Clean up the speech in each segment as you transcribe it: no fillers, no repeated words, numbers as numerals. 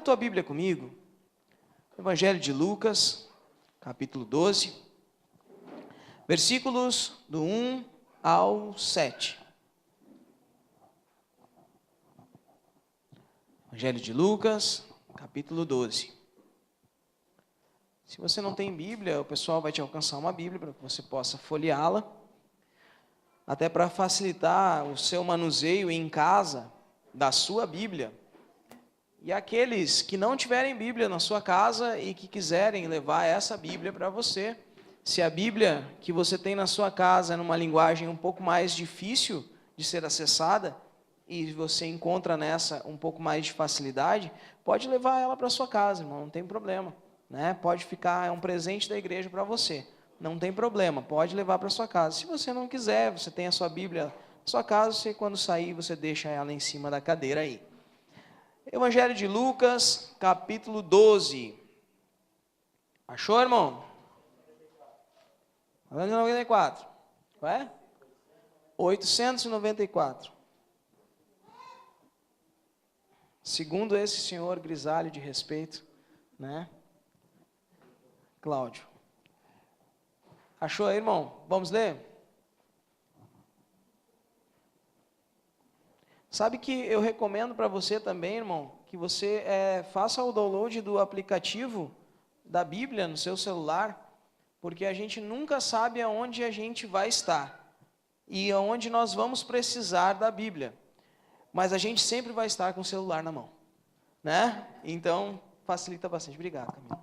tua Bíblia comigo. Evangelho de Lucas, capítulo 12, versículos do 1 ao 7. Evangelho de Lucas, capítulo 12. Se você não tem Bíblia, o pessoal vai te alcançar uma Bíblia para que você possa folheá-la, até para facilitar o seu manuseio em casa da sua Bíblia. E aqueles que não tiverem Bíblia na sua casa e que quiserem levar essa Bíblia para você, se a Bíblia que você tem na sua casa é numa linguagem um pouco mais difícil de ser acessada, e você encontra nessa um pouco mais de facilidade, pode levar ela para sua casa, irmão, não tem problema, né? Pode ficar, é um presente da igreja para você, não tem problema, pode levar para sua casa. Se você não quiser, você tem a sua Bíblia na sua casa, você, quando sair, você deixa ela em cima da cadeira aí. Evangelho de Lucas, capítulo 12. Achou, irmão? 894. Qual é? 894. Segundo esse senhor grisalho de respeito, né? Cláudio. Achou aí, irmão? Vamos ler? Sabe que eu recomendo para você também, irmão, que você faça o download do aplicativo da Bíblia no seu celular, porque a gente nunca sabe aonde a gente vai estar e aonde nós vamos precisar da Bíblia. Mas a gente sempre vai estar com o celular na mão, né? Então, facilita bastante. Obrigado, Camila.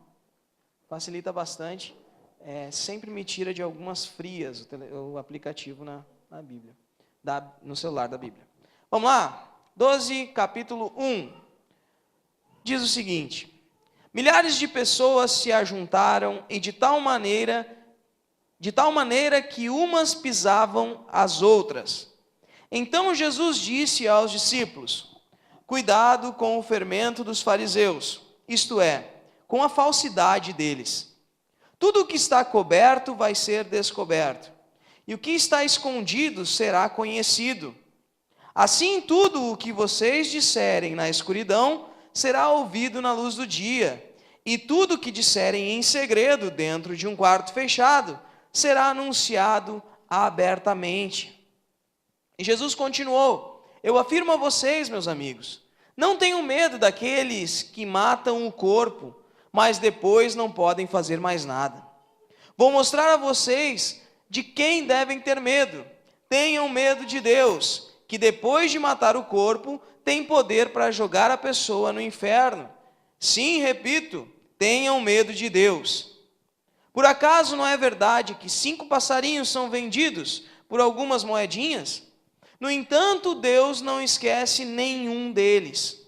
Facilita bastante, sempre me tira de algumas frias o aplicativo na Bíblia, no celular da Bíblia. Vamos lá? 12, capítulo 1. Diz o seguinte: milhares de pessoas se ajuntaram e de tal maneira que umas pisavam as outras. Então Jesus disse aos discípulos: cuidado com o fermento dos fariseus, isto é, com a falsidade deles. Tudo o que está coberto vai ser descoberto, e o que está escondido será conhecido. Assim, tudo o que vocês disserem na escuridão será ouvido na luz do dia, e tudo o que disserem em segredo dentro de um quarto fechado será anunciado abertamente. E Jesus continuou: eu afirmo a vocês, meus amigos, não tenham medo daqueles que matam o corpo, mas depois não podem fazer mais nada. Vou mostrar a vocês de quem devem ter medo. Tenham medo de Deus, que depois de matar o corpo, tem poder para jogar a pessoa no inferno. Sim, repito, tenham medo de Deus. Por acaso não é verdade que 5 passarinhos são vendidos por algumas moedinhas? No entanto, Deus não esquece nenhum deles.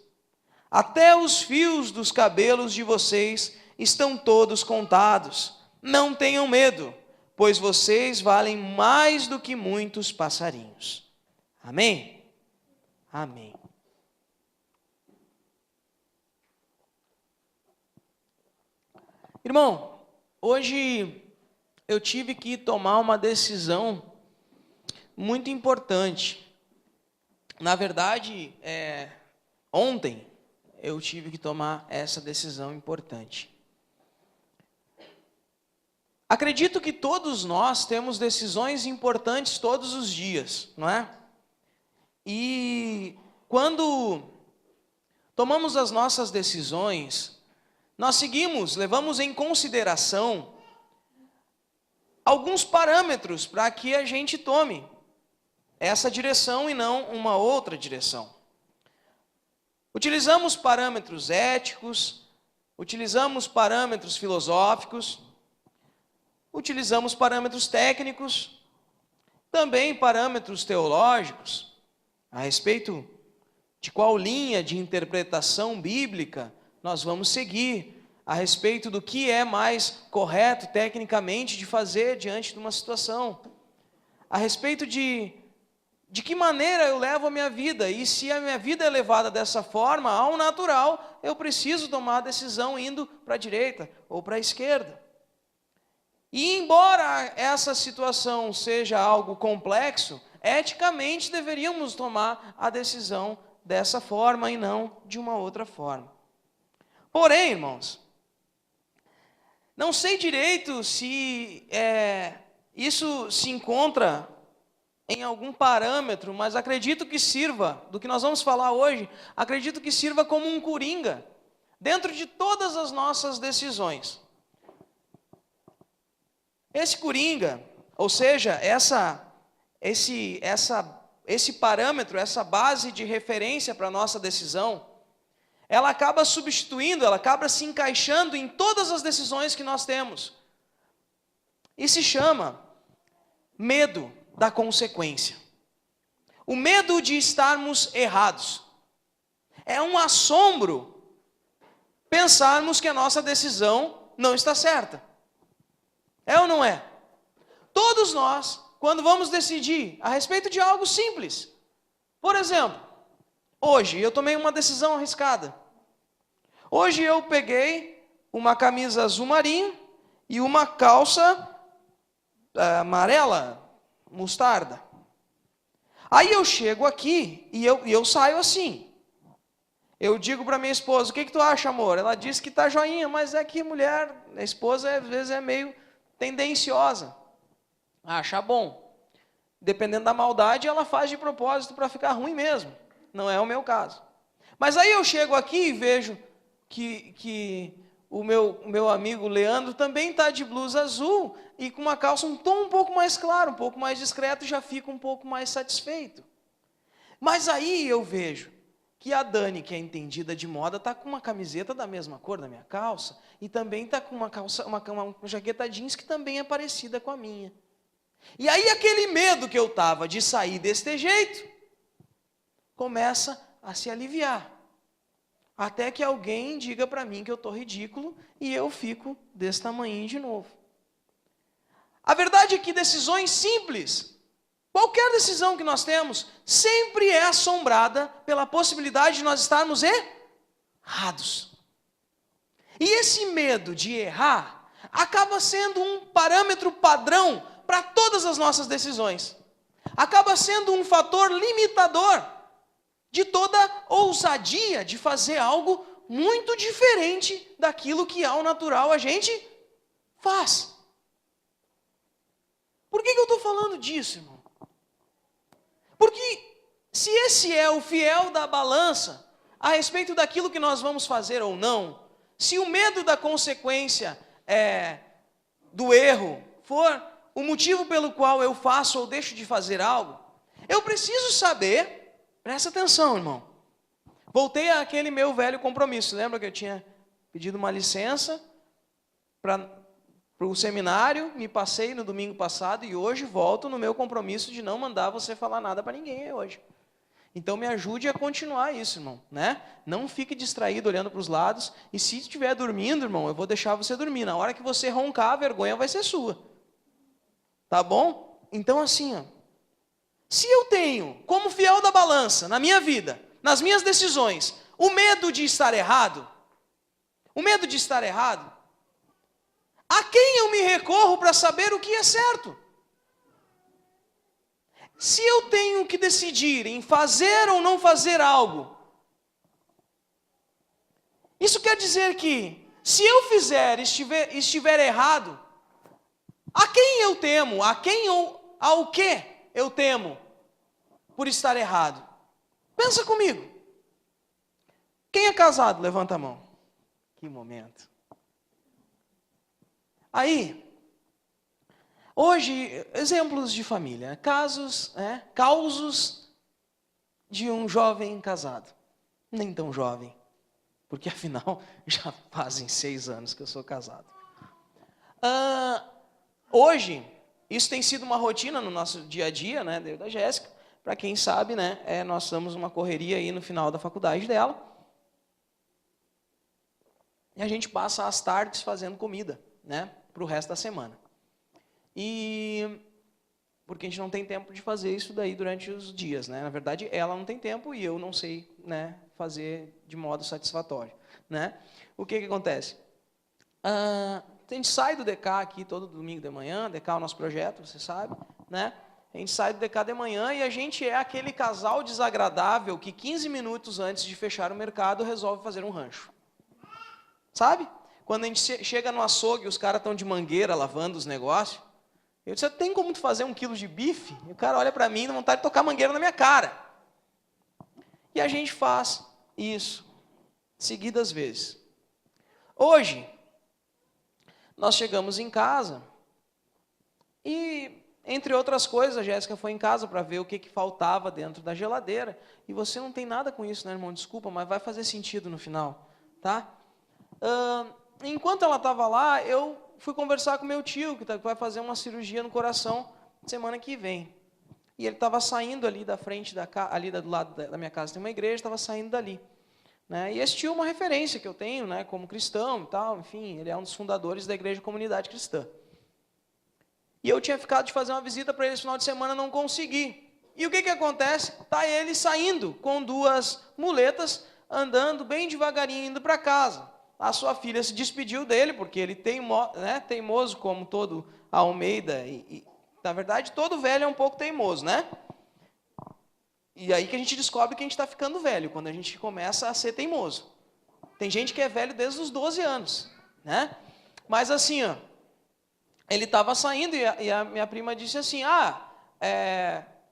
Até os fios dos cabelos de vocês estão todos contados. Não tenham medo, pois vocês valem mais do que muitos passarinhos. Amém? Amém. Irmão, hoje eu tive que tomar uma decisão muito importante. Na verdade, ontem eu tive que tomar essa decisão importante. Acredito que todos nós temos decisões importantes todos os dias, não é? E quando tomamos as nossas decisões, nós levamos em consideração alguns parâmetros para que a gente tome essa direção e não uma outra direção. Utilizamos parâmetros éticos, utilizamos parâmetros filosóficos, utilizamos parâmetros técnicos, também parâmetros teológicos, a respeito de qual linha de interpretação bíblica nós vamos seguir, a respeito do que é mais correto tecnicamente de fazer diante de uma situação, a respeito de que maneira eu levo a minha vida, e se a minha vida é levada dessa forma, ao natural, eu preciso tomar a decisão indo para a direita ou para a esquerda. E embora essa situação seja algo complexo, eticamente deveríamos tomar a decisão dessa forma e não de uma outra forma. Porém, irmãos, não sei direito se isso se encontra em algum parâmetro, mas acredito que sirva, do que nós vamos falar hoje, acredito que sirva como um coringa, dentro de todas as nossas decisões. Esse coringa, ou seja, esse parâmetro, essa base de referência para a nossa decisão, ela acaba substituindo, ela acaba se encaixando em todas as decisões que nós temos. E se chama medo da consequência. O medo de estarmos errados. É um assombro pensarmos que a nossa decisão não está certa. É ou não é? Todos nós, quando vamos decidir a respeito de algo simples, por exemplo, hoje eu tomei uma decisão arriscada. Hoje eu peguei uma camisa azul marinho e uma calça amarela, mostarda. Aí eu chego aqui e eu saio assim. Eu digo para minha esposa, o que tu acha, amor? Ela diz que tá joinha, mas é que mulher, a esposa às vezes é meio tendenciosa. Acha bom. Dependendo da maldade, ela faz de propósito para ficar ruim mesmo. Não é o meu caso. Mas aí eu chego aqui e vejo que o meu amigo Leandro também está de blusa azul e com uma calça um tom um pouco mais claro, um pouco mais discreto, já fico um pouco mais satisfeito. Mas aí eu vejo que a Dani, que é entendida de moda, está com uma camiseta da mesma cor da minha calça e também está com uma jaqueta jeans que também é parecida com a minha. E aí aquele medo que eu estava de sair deste jeito começa a se aliviar. Até que alguém diga para mim que eu estou ridículo e eu fico desse tamanho de novo. A verdade é que decisões simples, qualquer decisão que nós temos, sempre é assombrada pela possibilidade de nós estarmos errados. E esse medo de errar acaba sendo um parâmetro padrão para todas as nossas decisões. Acaba sendo um fator limitador de toda ousadia de fazer algo muito diferente daquilo que ao natural a gente faz. Por que eu estou falando disso, irmão? Porque se esse é o fiel da balança a respeito daquilo que nós vamos fazer ou não, se o medo da consequência do erro for o motivo pelo qual eu faço ou deixo de fazer algo, eu preciso saber. Presta atenção, irmão. Voltei àquele meu velho compromisso. Lembra que eu tinha pedido uma licença para o seminário, me passei no domingo passado e hoje volto no meu compromisso de não mandar você falar nada para ninguém hoje. Então me ajude a continuar isso, irmão, né? Não fique distraído olhando para os lados e se estiver dormindo, irmão, eu vou deixar você dormir. Na hora que você roncar, a vergonha vai ser sua. Tá bom? Então assim, ó. Se eu tenho, como fiel da balança, na minha vida, nas minhas decisões, o medo de estar errado, a quem eu me recorro para saber o que é certo? Se eu tenho que decidir em fazer ou não fazer algo, isso quer dizer que, se eu fizer e estiver errado, a quem eu temo, ao que eu temo por estar errado? Pensa comigo. Quem é casado? Levanta a mão. Que momento. Aí, hoje, exemplos de família, causos de um jovem casado. Nem tão jovem, porque afinal já fazem 6 anos que eu sou casado. Hoje, isso tem sido uma rotina no nosso dia a dia, né, eu e da Jéssica. Para quem sabe, né, nós estamos numa correria aí no final da faculdade dela. E a gente passa as tardes fazendo comida, né, para o resto da semana. E porque a gente não tem tempo de fazer isso daí durante os dias, né? Na verdade, ela não tem tempo e eu não sei, né, fazer de modo satisfatório, né? O que acontece? A gente sai do DK aqui todo domingo de manhã, DK é o nosso projeto, você sabe, né? A gente sai do DK de manhã e a gente é aquele casal desagradável que 15 minutos antes de fechar o mercado resolve fazer um rancho. Sabe? Quando a gente chega no açougue, os caras estão de mangueira lavando os negócios. Eu disse, tem como tu fazer 1 quilo de bife? E o cara olha para mim e dá vontade de tocar mangueira na minha cara. E a gente faz isso seguidas vezes. Hoje, nós chegamos em casa e, entre outras coisas, a Jéssica foi em casa para ver o que faltava dentro da geladeira. E você não tem nada com isso, né, irmão? Desculpa, mas vai fazer sentido no final, tá? Enquanto ela estava lá, eu fui conversar com meu tio, que vai fazer uma cirurgia no coração semana que vem. E ele estava saindo ali da frente, ali do lado da minha casa tem uma igreja, estava saindo dali. Né? E esse tio é uma referência que eu tenho, né, como cristão e tal, enfim, ele é um dos fundadores da Igreja Comunidade Cristã. E eu tinha ficado de fazer uma visita para ele esse final de semana, não consegui. E o que acontece? Está ele saindo com 2 muletas, andando bem devagarinho, indo para casa. A sua filha se despediu dele, porque ele teimoso como todo Almeida, e na verdade todo velho é um pouco teimoso, né? E aí que a gente descobre que a gente está ficando velho, quando a gente começa a ser teimoso. Tem gente que é velho desde os 12 anos, né? Mas assim, ó, ele estava saindo e a minha prima disse assim,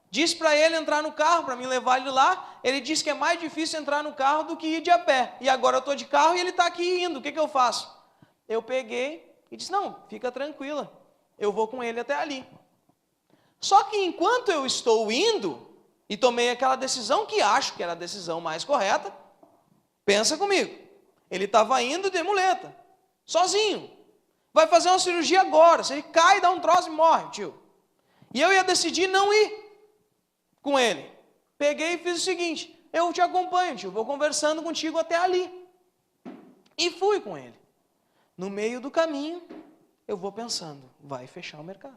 disse para ele entrar no carro, para mim levar ele lá. Ele disse que é mais difícil entrar no carro do que ir de a pé. E agora eu estou de carro e ele está aqui indo, o que eu faço? Eu peguei e disse, não, fica tranquila, eu vou com ele até ali. Só que enquanto eu estou indo, e tomei aquela decisão que acho que era a decisão mais correta, pensa comigo, ele estava indo de muleta, sozinho, vai fazer uma cirurgia agora, se ele cai, dá um troço e morre, tio. E eu ia decidir não ir com ele. Peguei e fiz o seguinte, eu te acompanho, tio, vou conversando contigo até ali. E fui com ele. No meio do caminho, eu vou pensando, vai fechar o mercado.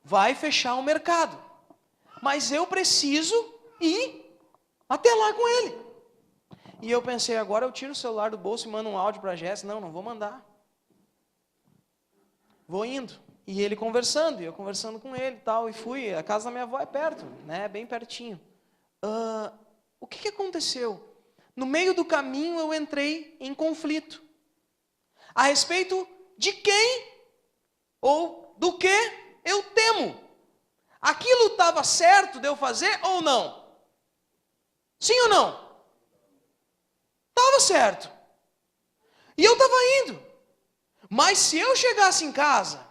Vai fechar o mercado. Mas eu preciso ir até lá com ele. E eu pensei, agora eu tiro o celular do bolso e mando um áudio para a Jéssica. Não vou mandar. Vou indo. E ele conversando, e eu conversando com ele e tal. E fui, a casa da minha avó é perto, né? Bem pertinho. O que aconteceu? No meio do caminho eu entrei em conflito. A respeito de quem ou do que eu temo. Aquilo estava certo de eu fazer ou não? Sim ou não? Estava certo. E eu estava indo. Mas se eu chegasse em casa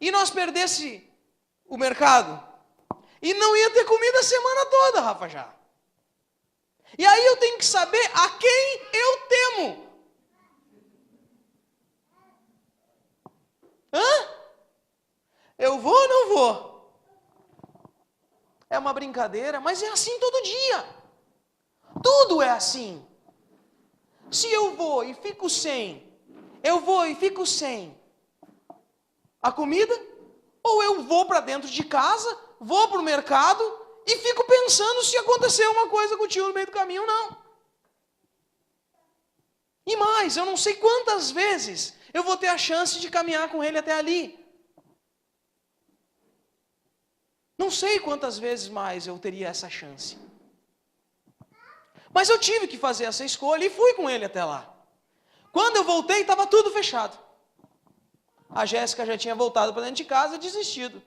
e nós perdesse o mercado, e não ia ter comida a semana toda, Rafa, já. E aí eu tenho que saber a quem eu temo. Eu vou ou não vou? É uma brincadeira, mas é assim todo dia. Tudo é assim. Se eu vou e fico sem, a comida, ou eu vou para dentro de casa, vou para o mercado e fico pensando se aconteceu uma coisa contigo no meio do caminho ou não. E mais, eu não sei quantas vezes eu vou ter a chance de caminhar com ele até ali. Não sei quantas vezes mais eu teria essa chance. Mas eu tive que fazer essa escolha e fui com ele até lá. Quando eu voltei, estava tudo fechado. A Jéssica já tinha voltado para dentro de casa e desistido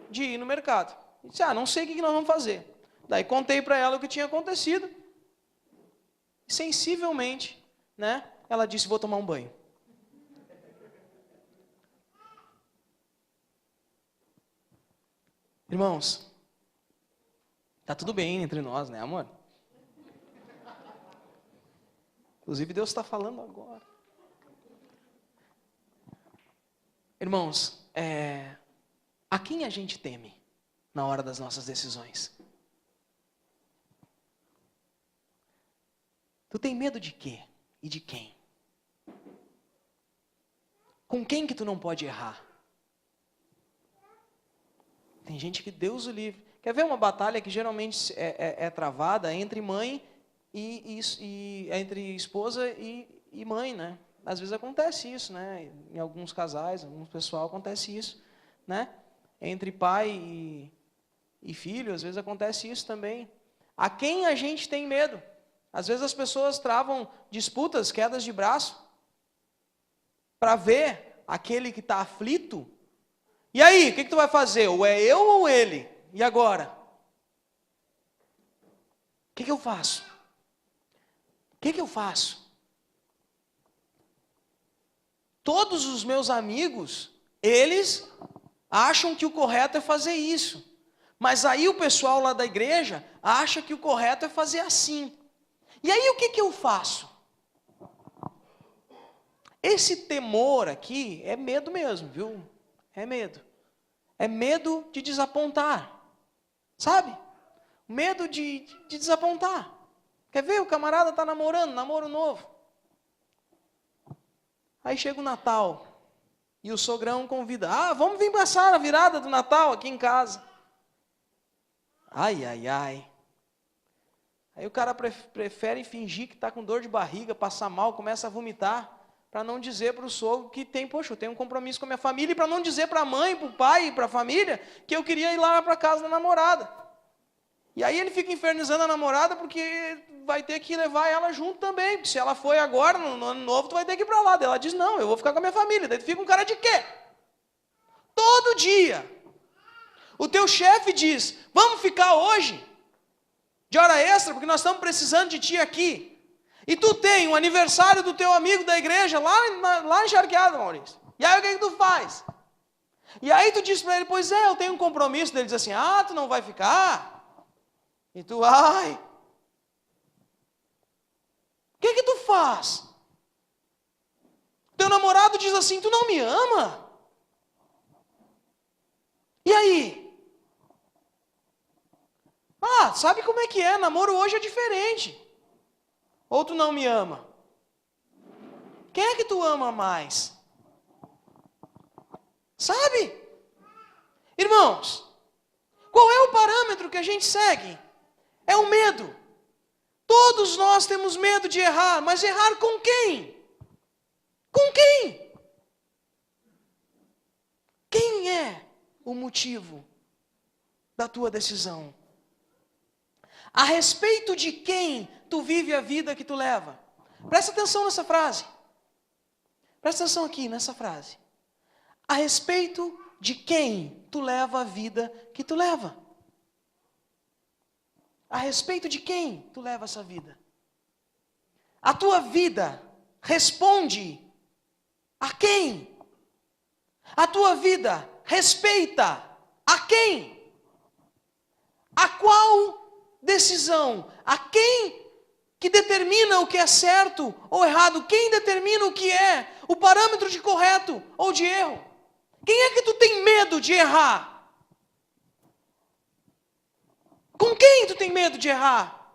de ir no mercado. Eu disse, não sei o que nós vamos fazer. Daí contei para ela o que tinha acontecido. E sensivelmente, né, ela disse, vou tomar um banho. Irmãos, tá tudo bem entre nós, né, amor? Inclusive, Deus está falando agora. Irmãos, a quem a gente teme na hora das nossas decisões? Tu tem medo de quê? E de quem? Com quem que tu não pode errar? Tem gente que Deus o livre. Quer ver uma batalha que geralmente é travada entre mãe e entre esposa e mãe, né? Às vezes acontece isso, né? Em alguns casais, alguns pessoal acontece isso, né? Entre pai e filho, às vezes acontece isso também. A quem a gente tem medo? Às vezes as pessoas travam disputas, quedas de braço, para ver aquele que está aflito. E aí, o que tu vai fazer? Ou é eu ou ele? E agora? O que eu faço? O que eu faço? Todos os meus amigos, eles acham que o correto é fazer isso. Mas aí o pessoal lá da igreja acha que o correto é fazer assim. E aí o que eu faço? Esse temor aqui é medo mesmo, viu? É medo. É medo de desapontar. Sabe? Medo de desapontar. Quer ver? O camarada está namorando, namoro novo. Aí chega o Natal. E o sogrão convida. Vamos vir passar a virada do Natal aqui em casa. Ai, ai, ai. Aí o cara prefere fingir que está com dor de barriga, passar mal, começa a vomitar, para não dizer para o sogro que eu tenho um compromisso com a minha família, e para não dizer para a mãe, para o pai e para a família, que eu queria ir lá para casa da namorada. E aí ele fica infernizando a namorada, porque vai ter que levar ela junto também, porque se ela foi agora, no ano novo, tu vai ter que ir para lá. Daí ela diz, não, eu vou ficar com a minha família. Daí tu fica um cara de quê? Todo dia. O teu chefe diz, vamos ficar hoje de hora extra, porque nós estamos precisando de ti aqui. E tu tem um aniversário do teu amigo da igreja lá encharqueado, Maurício. E aí o que tu faz? E aí tu diz para ele, pois é, eu tenho um compromisso. Daí ele diz assim, tu não vai ficar? E tu, ai. O que tu faz? Teu namorado diz assim, tu não me ama? E aí? Sabe como é que é? Namoro hoje é diferente. Ou tu não me ama? Quem é que tu ama mais? Sabe? Irmãos, qual é o parâmetro que a gente segue? É o medo. Todos nós temos medo de errar, mas errar com quem? Com quem? Quem é o motivo da tua decisão? A respeito de quem tu vive a vida que tu leva? Presta atenção nessa frase. Presta atenção aqui nessa frase. A respeito de quem tu leva a vida que tu leva? A respeito de quem tu leva essa vida? A tua vida responde a quem? A tua vida respeita a quem? A qual decisão? A quem que determina o que é certo ou errado? Quem determina o que é o parâmetro de correto ou de erro? Quem é que tu tem medo de errar? Com quem tu tem medo de errar?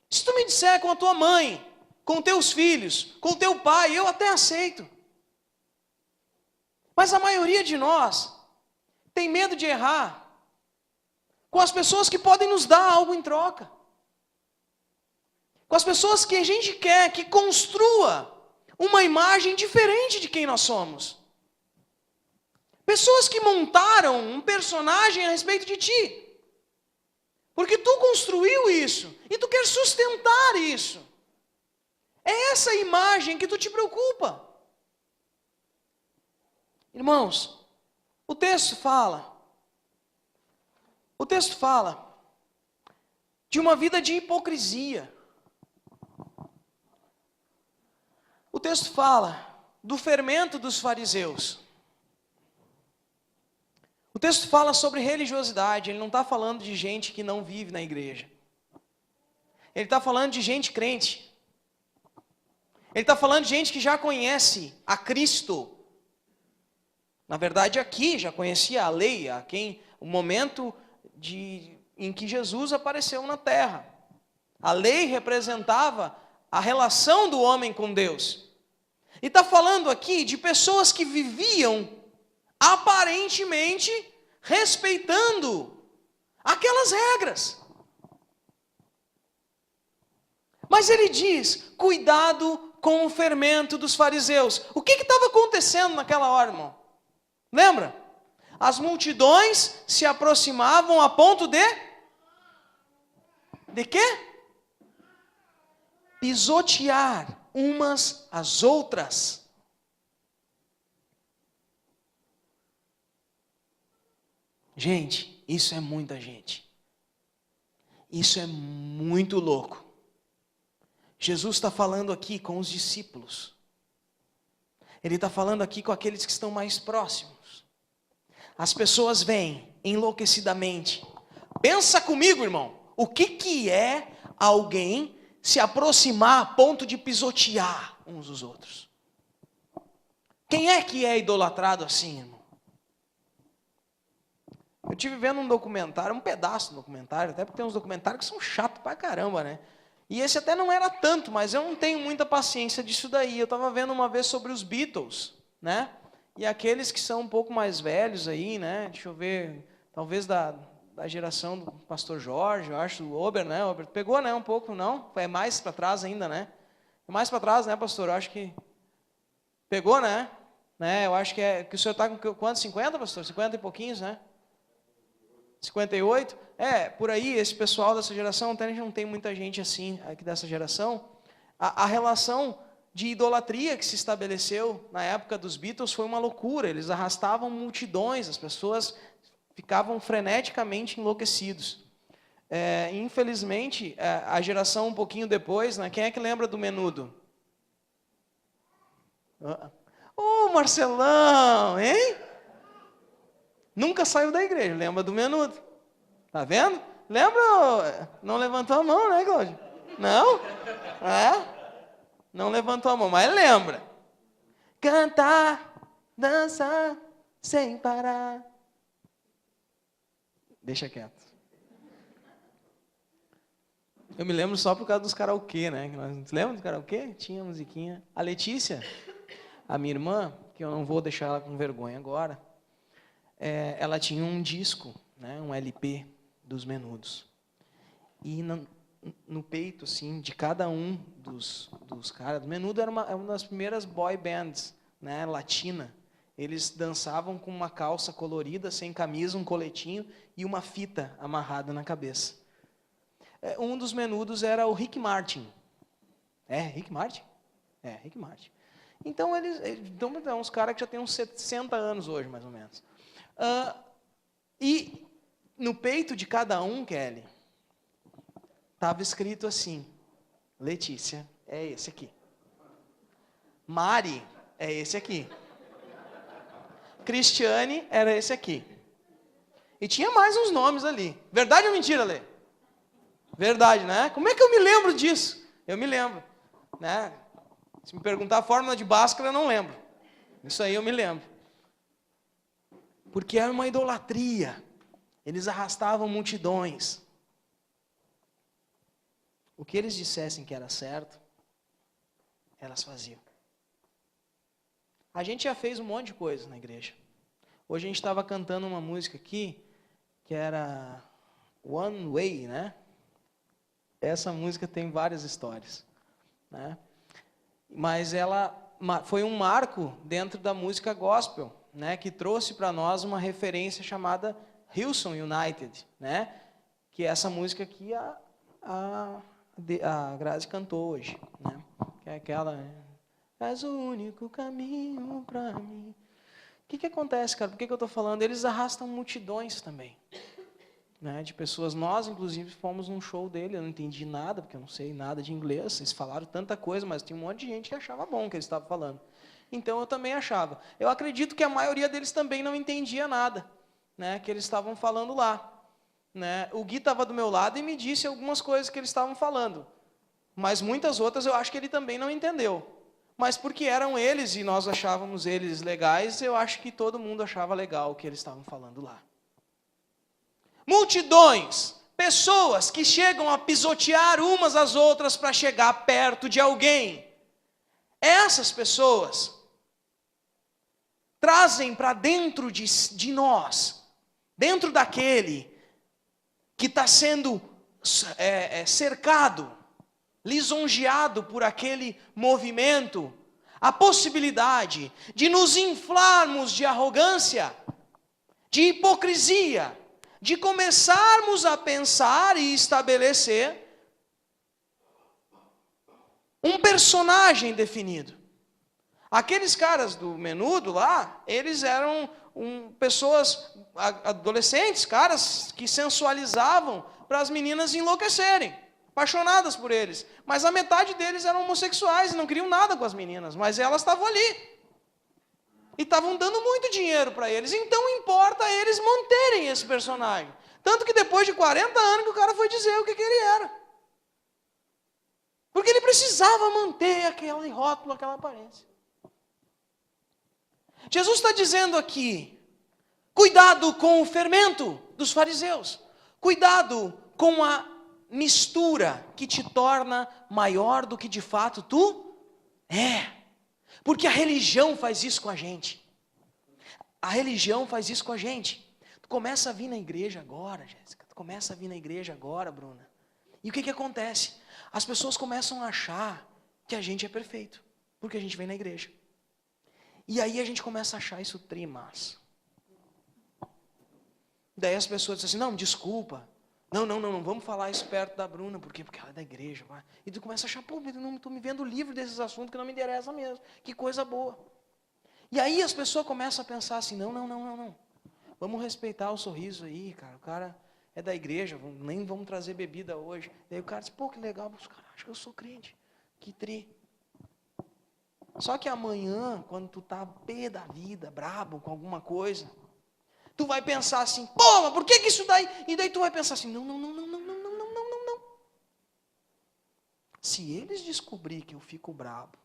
Se tu me disser com a tua mãe, com teus filhos, com teu pai, eu até aceito. Mas a maioria de nós tem medo de errar com as pessoas que podem nos dar algo em troca. Com as pessoas que a gente quer que construa uma imagem diferente de quem nós somos. Pessoas que montaram um personagem a respeito de ti. Porque tu construiu isso e tu quer sustentar isso. É essa imagem que tu te preocupa. Irmãos, o texto fala de uma vida de hipocrisia. O texto fala do fermento dos fariseus. O texto fala sobre religiosidade, ele não está falando de gente que não vive na igreja. Ele está falando de gente crente. Ele está falando de gente que já conhece a Cristo. Na verdade, aqui já conhecia a lei, o momento em que Jesus apareceu na terra. A lei representava a relação do homem com Deus. E está falando aqui de pessoas que viviam aparentemente respeitando aquelas regras. Mas ele diz, cuidado com o fermento dos fariseus. O que estava acontecendo naquela hora, irmão? Lembra? As multidões se aproximavam a ponto de de quê? Pisotear umas às outras. Gente, isso é muita gente. Isso é muito louco. Jesus está falando aqui com os discípulos. Ele está falando aqui com aqueles que estão mais próximos. As pessoas vêm enlouquecidamente. Pensa comigo, irmão. O que é alguém se aproximar a ponto de pisotear uns dos outros? Quem é que é idolatrado assim, irmão? Eu estive vendo um documentário, um pedaço do documentário, até porque tem uns documentários que são chatos pra caramba, né? E esse até não era tanto, mas eu não tenho muita paciência disso daí. Eu estava vendo uma vez sobre os Beatles, né? E aqueles que são um pouco mais velhos aí, né? Deixa eu ver, talvez da geração do pastor Jorge, eu acho, o Ober, né? O Ober pegou, né? Um pouco, não? É mais para trás ainda, né? É mais para trás, né, pastor? Eu acho que pegou, né? Eu acho que o senhor está com quantos? 50, pastor? 50 e pouquinhos, né? 58? Por aí, esse pessoal dessa geração, até a gente não tem muita gente assim aqui dessa geração. A relação de idolatria que se estabeleceu na época dos Beatles foi uma loucura. Eles arrastavam multidões, as pessoas ficavam freneticamente enlouquecidos. Infelizmente, a geração um pouquinho depois, né, quem é que lembra do Menudo? Marcelão, hein? Nunca saiu da igreja, lembra do Menudo? Tá vendo? Lembra? Não levantou a mão, né, Cláudio? Não? Não levantou a mão, mas lembra. Cantar, dançar, sem parar. Deixa quieto. Eu me lembro só por causa dos karaokê, né? Lembra do karaokê? Tinha musiquinha. A Letícia, a minha irmã, que eu não vou deixar ela com vergonha agora, ela tinha um disco, né, um LP dos Menudos. E no peito, assim, de cada um dos caras, o Menudo era uma das primeiras boy bands, né, latina. Eles dançavam com uma calça colorida, sem camisa, um coletinho e uma fita amarrada na cabeça. Um dos Menudos era o Rick Martin. Rick Martin? Rick Martin. Então, eles são uns caras que já têm uns 60 anos hoje, mais ou menos. E no peito de cada um, Kelly, estava escrito assim: Letícia é esse aqui. Mari é esse aqui. Cristiane era esse aqui. E tinha mais uns nomes ali. Verdade ou mentira, Lê? Verdade, né? Como é que eu me lembro disso? Eu me lembro, né? Se me perguntar a fórmula de Bhaskara, eu não lembro. Isso aí eu me lembro. Porque era uma idolatria. Eles arrastavam multidões. O que eles dissessem que era certo, elas faziam. A gente já fez um monte de coisa na igreja. Hoje a gente estava cantando uma música aqui, que era One Way, né? Essa música tem várias histórias, né? Mas ela foi um marco dentro da música gospel, né? Que trouxe para nós uma referência chamada Hillsong United, né? Que é essa música que a Grazi cantou hoje, né? Que é aquela... És o único caminho para mim. O que acontece, cara? Por que eu estou falando? Eles arrastam multidões também, né? De pessoas. Nós, inclusive, fomos num show dele. Eu não entendi nada, porque eu não sei nada de inglês. Eles falaram tanta coisa, mas tinha um monte de gente que achava bom o que eles estavam falando. Então, eu também achava. Eu acredito que a maioria deles também não entendia nada, né, que eles estavam falando lá, né? O Gui estava do meu lado e me disse algumas coisas que eles estavam falando. Mas muitas outras eu acho que ele também não entendeu. Mas porque eram eles e nós achávamos eles legais, eu acho que todo mundo achava legal o que eles estavam falando lá. Multidões, pessoas que chegam a pisotear umas às outras para chegar perto de alguém. Essas pessoas trazem para dentro de nós, dentro daquele que está sendo cercado, lisonjeado por aquele movimento, a possibilidade de nos inflarmos de arrogância, de hipocrisia, de começarmos a pensar e estabelecer um personagem definido. Aqueles caras do Menudo lá, eles eram pessoas, adolescentes, caras que sensualizavam para as meninas enlouquecerem, apaixonadas por eles. Mas a metade deles eram homossexuais e não queriam nada com as meninas, mas elas estavam ali. E estavam dando muito dinheiro para eles, então importa eles manterem esse personagem. Tanto que depois de 40 anos que o cara foi dizer o que ele era. Porque ele precisava manter aquele rótulo, aquela aparência. Jesus está dizendo aqui, cuidado com o fermento dos fariseus. Cuidado com a mistura que te torna maior do que de fato tu é. Porque a religião faz isso com a gente. A religião faz isso com a gente. Tu começa a vir na igreja agora, Jéssica. Tu começa a vir na igreja agora, Bruna. E o que acontece? As pessoas começam a achar que a gente é perfeito. Porque a gente vem na igreja. E aí a gente começa a achar isso trimassa. Daí as pessoas dizem assim, não, desculpa. Não, vamos falar isso perto da Bruna. Por quê? Porque ela é da igreja. Vai. E tu começa a achar, pô, eu não estou me vendo livre desses assuntos que não me interessam mesmo. Que coisa boa. E aí as pessoas começam a pensar assim, não. Vamos respeitar o sorriso aí, cara. O cara é da igreja, nem vamos trazer bebida hoje. Daí o cara diz, pô, que legal, os caras acham que eu sou crente. Que tri. Só que amanhã, quando tu tá pé da vida, brabo com alguma coisa, tu vai pensar assim, pô, mas por que isso daí? E daí tu vai pensar assim, não. Se eles descobrir que eu fico brabo,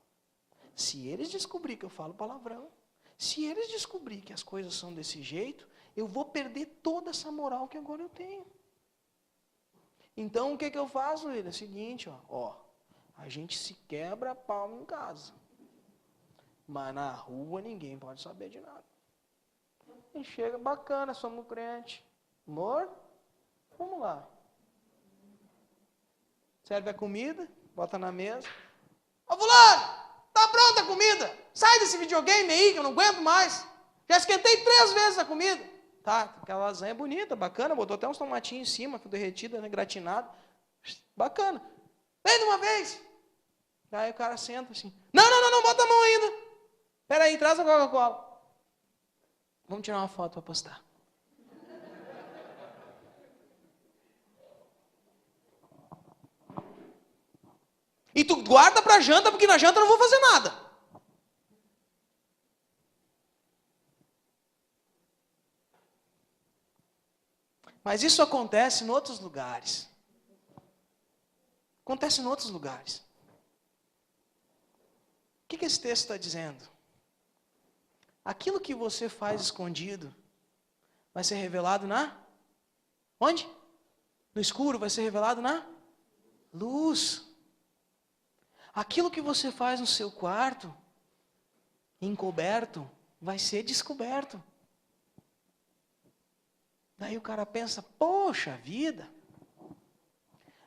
se eles descobrir que eu falo palavrão, se eles descobrir que as coisas são desse jeito, eu vou perder toda essa moral que agora eu tenho. Então o que eu faço, William? É o seguinte, ó, a gente se quebra a pau em casa. Mas na rua ninguém pode saber de nada. E chega, bacana, somos crente. Amor, vamos lá. Serve a comida, bota na mesa. Ô fulano, tá pronta a comida? Sai desse videogame aí que eu não aguento mais. Já esquentei 3 vezes a comida. Tá, aquela lasanha bonita, bacana, botou até uns tomatinhos em cima, derretida, né, gratinado. Bacana. Vem de uma vez. Aí o cara senta assim. Não, bota a mão ainda. Espera aí, traz a Coca-Cola. Vamos tirar uma foto para postar. E tu guarda para janta, porque na janta eu não vou fazer nada. Mas isso acontece em outros lugares. Acontece em outros lugares. O que esse texto está dizendo? Aquilo que você faz escondido vai ser revelado na... Onde? No escuro vai ser revelado na luz. Aquilo que você faz no seu quarto, encoberto, vai ser descoberto. Daí o cara pensa, poxa vida,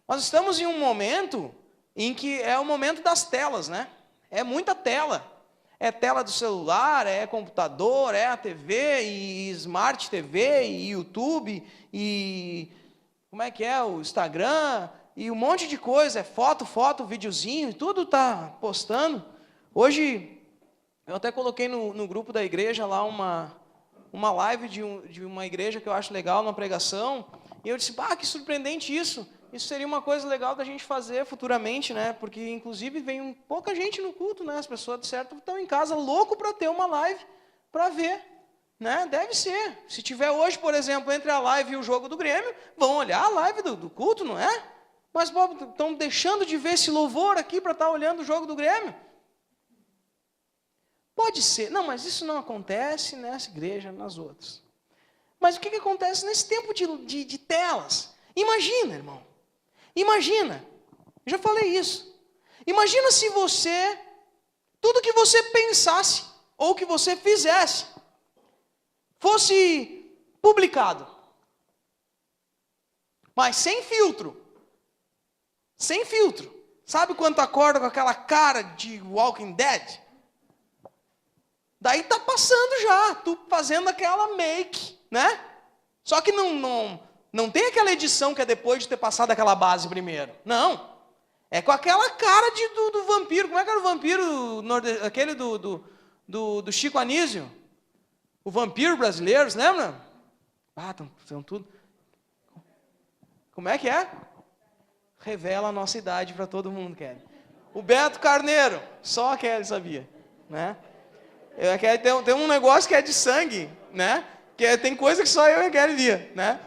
nós estamos em um momento em que é o momento das telas, né? É muita tela. É tela do celular, é computador, é a TV, e Smart TV, e YouTube, e como é que é, o Instagram, e um monte de coisa, é foto, videozinho, tudo está postando. Hoje, eu até coloquei no grupo da igreja lá uma live de uma igreja que eu acho legal, uma pregação, e eu disse, que surpreendente isso. Isso seria uma coisa legal da gente fazer futuramente, né? Porque, inclusive, vem pouca gente no culto, né? As pessoas, de certo, estão em casa louco para ter uma live para ver, né? Deve ser. Se tiver hoje, por exemplo, entre a live e o jogo do Grêmio, vão olhar a live do culto, não é? Mas, Bob, estão deixando de ver esse louvor aqui para estar olhando o jogo do Grêmio? Pode ser. Não, mas isso não acontece nessa igreja, nas outras. Mas o que acontece nesse tempo de telas? Imagina, irmão. Imagina, eu já falei isso. Imagina se você, tudo que você pensasse ou que você fizesse, fosse publicado, mas sem filtro. Sem filtro. Sabe quando tu acorda com aquela cara de Walking Dead? Daí tá passando já, tu fazendo aquela make, né? Só que não tem aquela edição que é depois de ter passado aquela base primeiro. Não. É com aquela cara do vampiro. Como é que era o vampiro, aquele do Chico Anísio? O vampiro brasileiro, você lembra? Estão tudo. Como é que é? Revela a nossa idade para todo mundo, Kelly. O Beto Carneiro, só a Kelly sabia, né? Tem um negócio que é de sangue, né? Tem coisa que só eu e a Kelly via, né?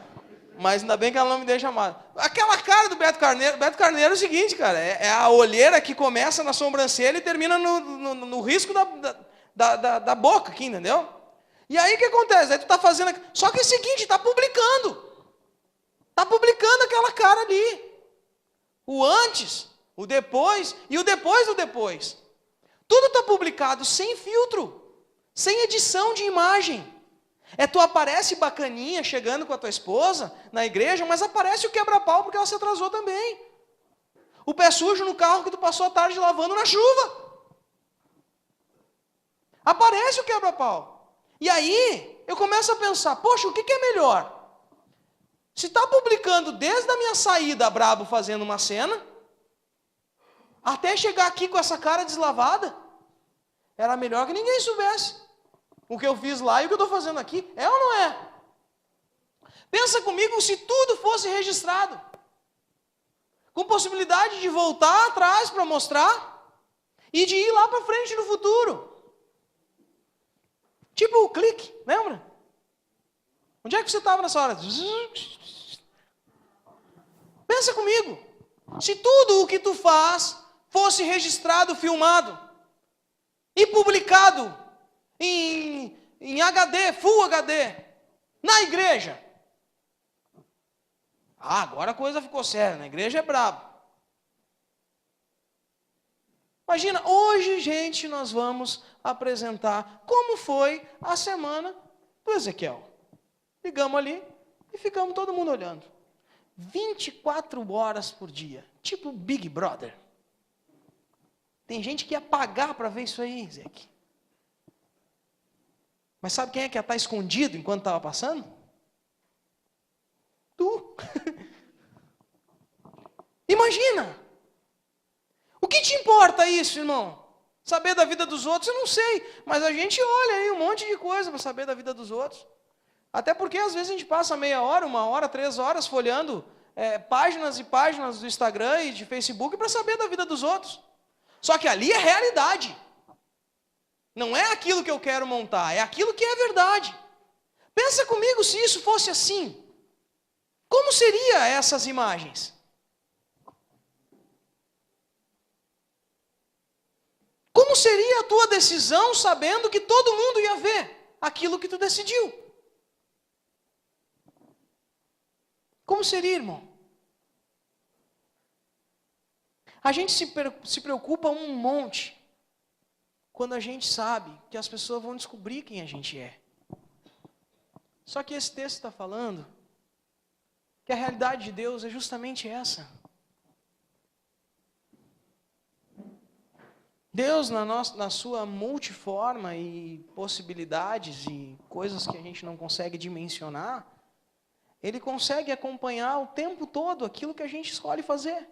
Mas ainda bem que ela não me deixa mais. Aquela cara do Beto Carneiro é o seguinte, cara, é a olheira que começa na sobrancelha e termina no risco da boca aqui, entendeu? E aí o que acontece? Aí tu tá fazendo... Só que é o seguinte, tá publicando. Tá publicando aquela cara ali. O antes, o depois e o depois do depois. Tudo está publicado sem filtro, sem edição de imagem. Tu aparece bacaninha chegando com a tua esposa na igreja, mas aparece o quebra-pau porque ela se atrasou também. O pé sujo no carro que tu passou a tarde lavando na chuva. Aparece o quebra-pau. E aí eu começo a pensar, poxa, o que é melhor? Se está publicando desde a minha saída brabo fazendo uma cena, até chegar aqui com essa cara deslavada, era melhor que ninguém soubesse o que eu fiz lá e o que eu estou fazendo aqui. É ou não é? Pensa comigo se tudo fosse registrado, com possibilidade de voltar atrás para mostrar e de ir lá para frente no futuro. Tipo o clique, lembra? Onde é que você estava nessa hora? Pensa comigo, se tudo o que tu faz fosse registrado, filmado e publicado em HD, Full HD, na igreja. Agora a coisa ficou séria, na igreja é brabo. Imagina, hoje, gente, nós vamos apresentar como foi a semana do Ezequiel. Ligamos ali e ficamos todo mundo olhando. 24 horas por dia, tipo Big Brother. Tem gente que ia pagar para ver isso aí, Ezequiel. Mas sabe quem é que ia estar escondido enquanto estava passando? Tu. Imagina. O que te importa isso, irmão? Saber da vida dos outros, eu não sei. Mas a gente olha aí um monte de coisa para saber da vida dos outros. Até porque às vezes a gente passa meia hora, 1 hora, 3 horas folheando páginas e páginas do Instagram e de Facebook para saber da vida dos outros. Só que ali é realidade. Não é aquilo que eu quero montar, é aquilo que é verdade. Pensa comigo se isso fosse assim. Como seriam essas imagens? Como seria a tua decisão sabendo que todo mundo ia ver aquilo que tu decidiu? Como seria, irmão? A gente se preocupa um monte quando a gente sabe que as pessoas vão descobrir quem a gente é. Só que esse texto está falando que a realidade de Deus é justamente essa. Deus, na sua multiforma e possibilidades e coisas que a gente não consegue dimensionar, Ele consegue acompanhar o tempo todo aquilo que a gente escolhe fazer.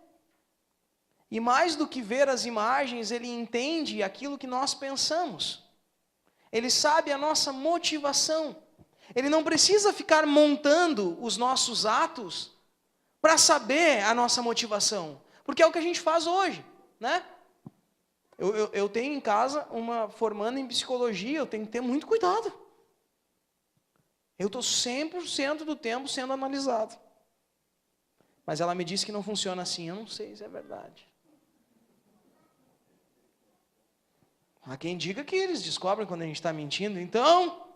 E mais do que ver as imagens, Ele entende aquilo que nós pensamos. Ele sabe a nossa motivação. Ele não precisa ficar montando os nossos atos para saber a nossa motivação. Porque é o que a gente faz hoje, né? Eu tenho em casa uma formanda em psicologia, eu tenho que ter muito cuidado. Eu estou 100% do tempo sendo analisado. Mas ela me disse que não funciona assim, eu não sei se é verdade. Há quem diga que eles descobrem quando a gente está mentindo. Então,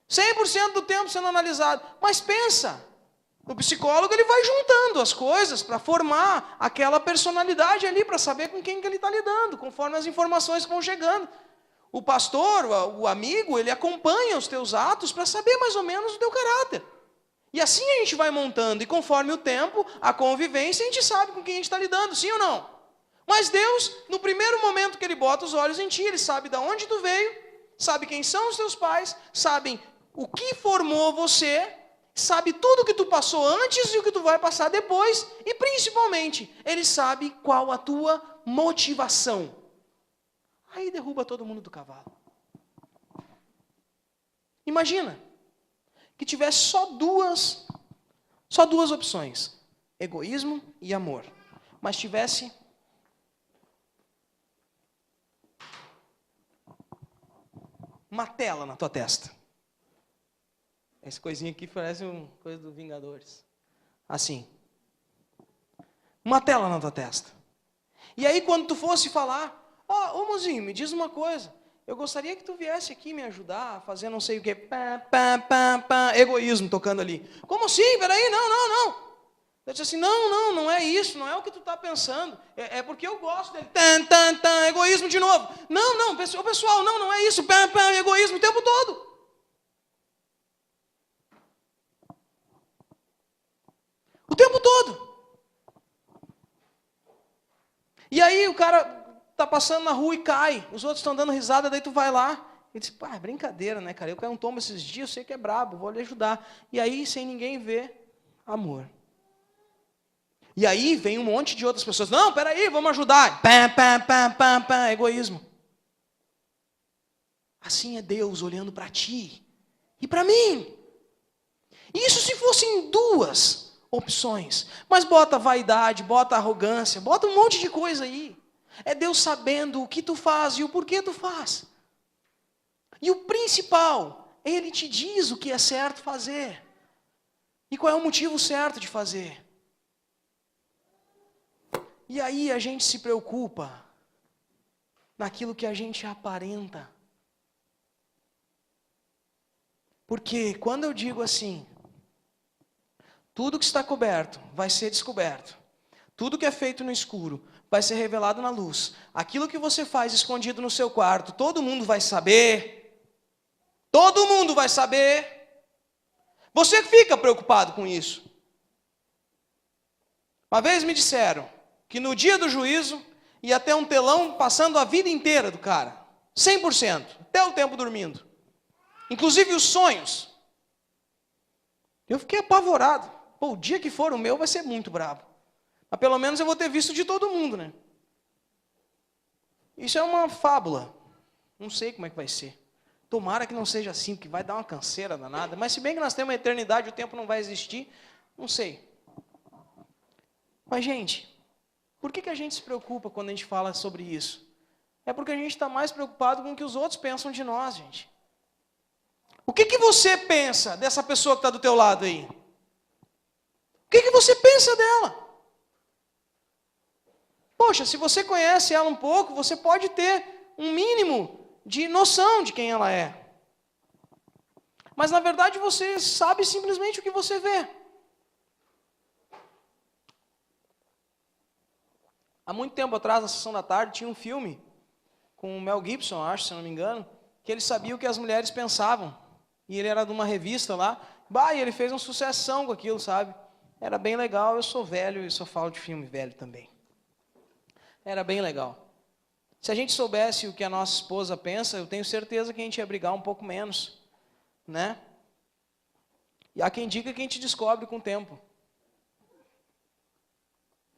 100% do tempo sendo analisado. Mas pensa, o psicólogo ele vai juntando as coisas para formar aquela personalidade ali, para saber com quem que ele está lidando, conforme as informações que vão chegando. O pastor, o amigo, ele acompanha os teus atos para saber mais ou menos o teu caráter. E assim a gente vai montando, e conforme o tempo, a convivência, a gente sabe com quem a gente está lidando, sim ou não? Mas Deus, no primeiro momento que Ele bota os olhos em ti, Ele sabe de onde tu veio, sabe quem são os teus pais, sabem o que formou você, sabe tudo o que tu passou antes e o que tu vai passar depois, e principalmente, Ele sabe qual a tua motivação. Aí derruba todo mundo do cavalo. Imagina que tivesse só duas opções, egoísmo e amor, mas tivesse uma tela na tua testa. Essa coisinha aqui parece uma coisa do Vingadores. Assim. Uma tela na tua testa. E aí quando tu fosse falar, ô mozinho, me diz uma coisa. Eu gostaria que tu viesse aqui me ajudar a fazer não sei o quê. Egoísmo tocando ali. Como assim? Peraí, não. Eu disse assim, não é isso, não é o que tu está pensando. É porque eu gosto dele. Egoísmo de novo. Não, pessoal, não é isso. Egoísmo o tempo todo. O tempo todo. E aí o cara tá passando na rua e cai. Os outros estão dando risada, daí tu vai lá. E diz, pá, brincadeira, né, cara? Eu caí um tombo esses dias, eu sei que é brabo, vou lhe ajudar. E aí, sem ninguém ver, amor. E aí vem um monte de outras pessoas. Não, peraí, vamos ajudar. Egoísmo. Assim é Deus olhando para ti e para mim. Isso se fossem duas opções. Mas bota vaidade, bota arrogância, bota um monte de coisa aí. É Deus sabendo o que tu faz e o porquê tu faz. E o principal, Ele te diz o que é certo fazer. E qual é o motivo certo de fazer. E aí a gente se preocupa naquilo que a gente aparenta. Porque quando eu digo assim, tudo que está coberto vai ser descoberto. Tudo que é feito no escuro vai ser revelado na luz. Aquilo que você faz escondido no seu quarto, todo mundo vai saber. Todo mundo vai saber. Você fica preocupado com isso. Uma vez me disseram que no dia do juízo ia ter um telão passando a vida inteira do cara. 100%. Até o tempo dormindo. Inclusive os sonhos. Eu fiquei apavorado. Pô, o dia que for o meu vai ser muito brabo. Mas pelo menos eu vou ter visto de todo mundo, né? Isso é uma fábula. Não sei como é que vai ser. Tomara que não seja assim, porque vai dar uma canseira danada. Mas se bem que nós temos uma eternidade, o tempo não vai existir, não sei. Mas, gente, por que a gente se preocupa quando a gente fala sobre isso? É porque a gente está mais preocupado com o que os outros pensam de nós, gente. O que você pensa dessa pessoa que está do teu lado aí? O que você pensa dela? Poxa, se você conhece ela um pouco, você pode ter um mínimo de noção de quem ela é. Mas na verdade você sabe simplesmente o que você vê. Há muito tempo atrás, na sessão da tarde, tinha um filme com o Mel Gibson, acho, se não me engano, que ele sabia o que as mulheres pensavam. E ele era de uma revista lá, e ele fez uma sucessão com aquilo, sabe? Era bem legal, eu sou velho e só falo de filme velho também. Era bem legal. Se a gente soubesse o que a nossa esposa pensa, eu tenho certeza que a gente ia brigar um pouco menos, né? E há quem diga que a gente descobre com o tempo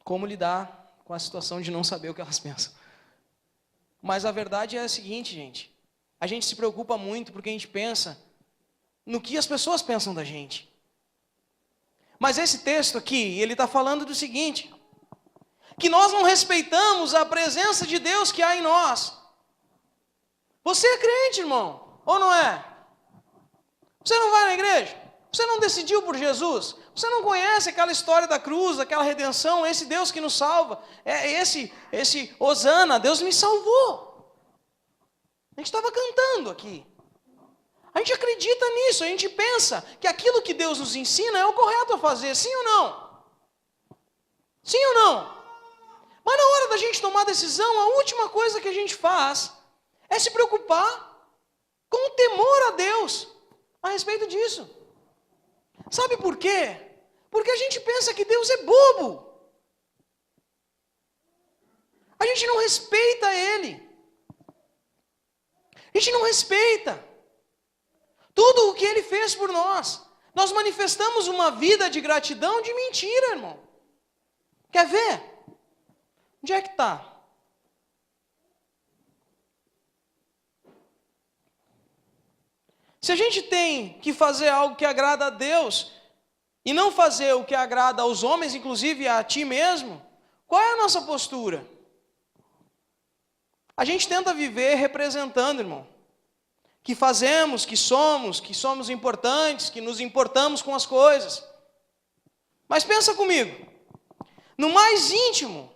como lidar com a situação de não saber o que elas pensam. Mas a verdade é a seguinte, gente. A gente se preocupa muito porque a gente pensa no que as pessoas pensam da gente. Mas esse texto aqui, ele está falando do seguinte, que nós não respeitamos a presença de Deus que há em nós. Você é crente, irmão, ou não é? Você não vai na igreja? Você não decidiu por Jesus? Você não conhece aquela história da cruz, aquela redenção, esse Deus que nos salva? Esse Hosana, Deus me salvou. A gente estava cantando aqui. A gente acredita nisso, a gente pensa que aquilo que Deus nos ensina é o correto a fazer, sim ou não? Sim ou não? Mas na hora da gente tomar decisão, a última coisa que a gente faz é se preocupar com o temor a Deus a respeito disso. Sabe por quê? Porque a gente pensa que Deus é bobo. A gente não respeita Ele. A gente não respeita tudo o que Ele fez por nós. Nós manifestamos uma vida de gratidão de mentira, irmão. Quer ver? Onde é que está? Se a gente tem que fazer algo que agrada a Deus e não fazer o que agrada aos homens, inclusive a ti mesmo, qual é a nossa postura? A gente tenta viver representando, irmão, que fazemos, que somos importantes, que nos importamos com as coisas. Mas pensa comigo, no mais íntimo,